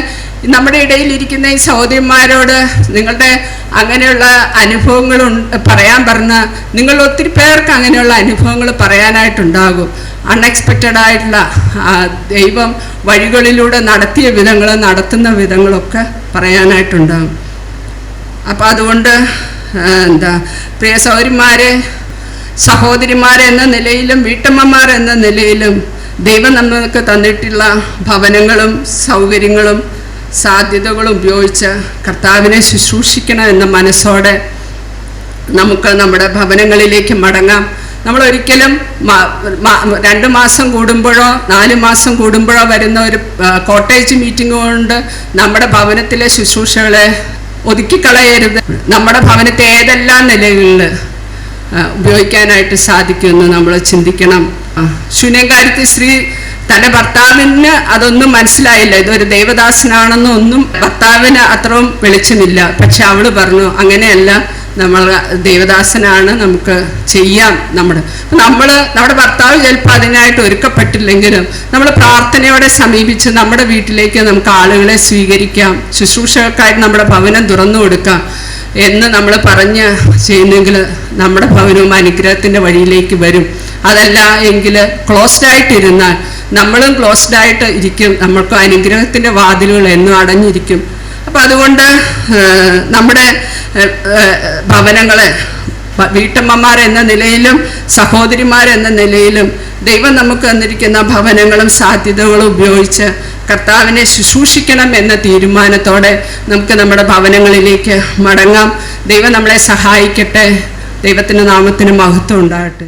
നമ്മുടെ ഇടയിലിരിക്കുന്ന ഈ സഹോദരിമാരോട് നിങ്ങളുടെ അങ്ങനെയുള്ള അനുഭവങ്ങൾ പറയാൻ പറഞ്ഞാൽ നിങ്ങൾ ഒത്തിരി പേർക്ക് അങ്ങനെയുള്ള അനുഭവങ്ങൾ പറയാനായിട്ടുണ്ടാകും. അൺഎക്സ്പെക്റ്റഡ് ആയിട്ടുള്ള ദൈവം വഴികളിലൂടെ നടത്തിയ വിധങ്ങൾ, നടത്തുന്ന വിധങ്ങളൊക്കെ പറയാനായിട്ടുണ്ടാകും. അപ്പം അതുകൊണ്ട് പ്രിയ സഹോദരിമാരെ എന്ന നിലയിലും വീട്ടമ്മമാർ എന്ന നിലയിലും ദൈവം നമുക്ക് തന്നിട്ടുള്ള ഭവനങ്ങളും സൗകര്യങ്ങളും സാധ്യതകളും ഉപയോഗിച്ച് കർത്താവിനെ ശുശ്രൂഷിക്കണം എന്ന മനസ്സോടെ നമുക്ക് നമ്മുടെ ഭവനങ്ങളിലേക്ക് മടങ്ങാം. നമ്മളൊരിക്കലും 2 മാസം കൂടുമ്പോഴോ 4 മാസം കൂടുമ്പോഴോ വരുന്ന ഒരു കോട്ടേജ് മീറ്റിംഗ് കൊണ്ട് നമ്മുടെ ഭവനത്തിലെ ശുശ്രൂഷകളെ ഒതുക്കിക്കളയരുത്. നമ്മുടെ ഭവനത്തെ ഏതെല്ലാം നിലകളിൽ ഉപയോഗിക്കാനായിട്ട് സാധിക്കുമെന്ന് നമ്മൾ ചിന്തിക്കണം. ശൂന്യകാരത്തി സ്ത്രീ തൻ്റെ ഭർത്താവിന് അതൊന്നും മനസ്സിലായില്ല, ഇതൊരു ദൈവദാസനാണെന്നും ഒന്നും ഭർത്താവിന് അത്രയും വെളിച്ചമില്ല. പക്ഷെ അവൾ പറഞ്ഞു, അങ്ങനെയല്ല, നമ്മൾ ദൈവദാസനാണ്, നമുക്ക് ചെയ്യാം. നമ്മുടെ ഭർത്താവ് ചിലപ്പോൾ അതിനായിട്ട് ഒരുക്കപ്പെട്ടില്ലെങ്കിലും നമ്മൾ പ്രാർത്ഥനയോടെ സമീപിച്ച് നമ്മുടെ വീട്ടിലേക്ക് നമുക്ക് ആളുകളെ സ്വീകരിക്കാം, ശുശ്രൂഷകൾക്കായിട്ട് നമ്മുടെ ഭവനം തുറന്നു കൊടുക്കാം എന്ന് നമ്മൾ പറഞ്ഞ് ചെയ്യുന്നെങ്കിൽ നമ്മുടെ ഭവനവും അനുഗ്രഹത്തിൻ്റെ വഴിയിലേക്ക് വരും. അതല്ല എങ്കിൽ ക്ലോസ്ഡായിട്ടിരുന്നാൽ നമ്മളും ക്ലോസ്ഡായിട്ട് ഇരിക്കും, നമ്മൾക്ക് അനുഗ്രഹത്തിൻ്റെ വാതിലുകൾ എന്നും അടഞ്ഞിരിക്കും. അപ്പം അതുകൊണ്ട് നമ്മുടെ ഭവനങ്ങളെ വീട്ടമ്മമാർ എന്ന നിലയിലും സഹോദരിമാരെന്ന നിലയിലും ദൈവം നമുക്ക് തന്നിരിക്കുന്ന ഭവനങ്ങളും സാധ്യതകളും ഉപയോഗിച്ച് കർത്താവിനെ ശുശ്രൂഷിക്കണം എന്ന തീരുമാനത്തോടെ നമുക്ക് നമ്മുടെ ഭവനങ്ങളിലേക്ക് മടങ്ങാം. ദൈവം നമ്മളെ സഹായിക്കട്ടെ. ദൈവത്തിൻ്റെ നാമത്തിന് മഹത്വം ഉണ്ടാകട്ടെ.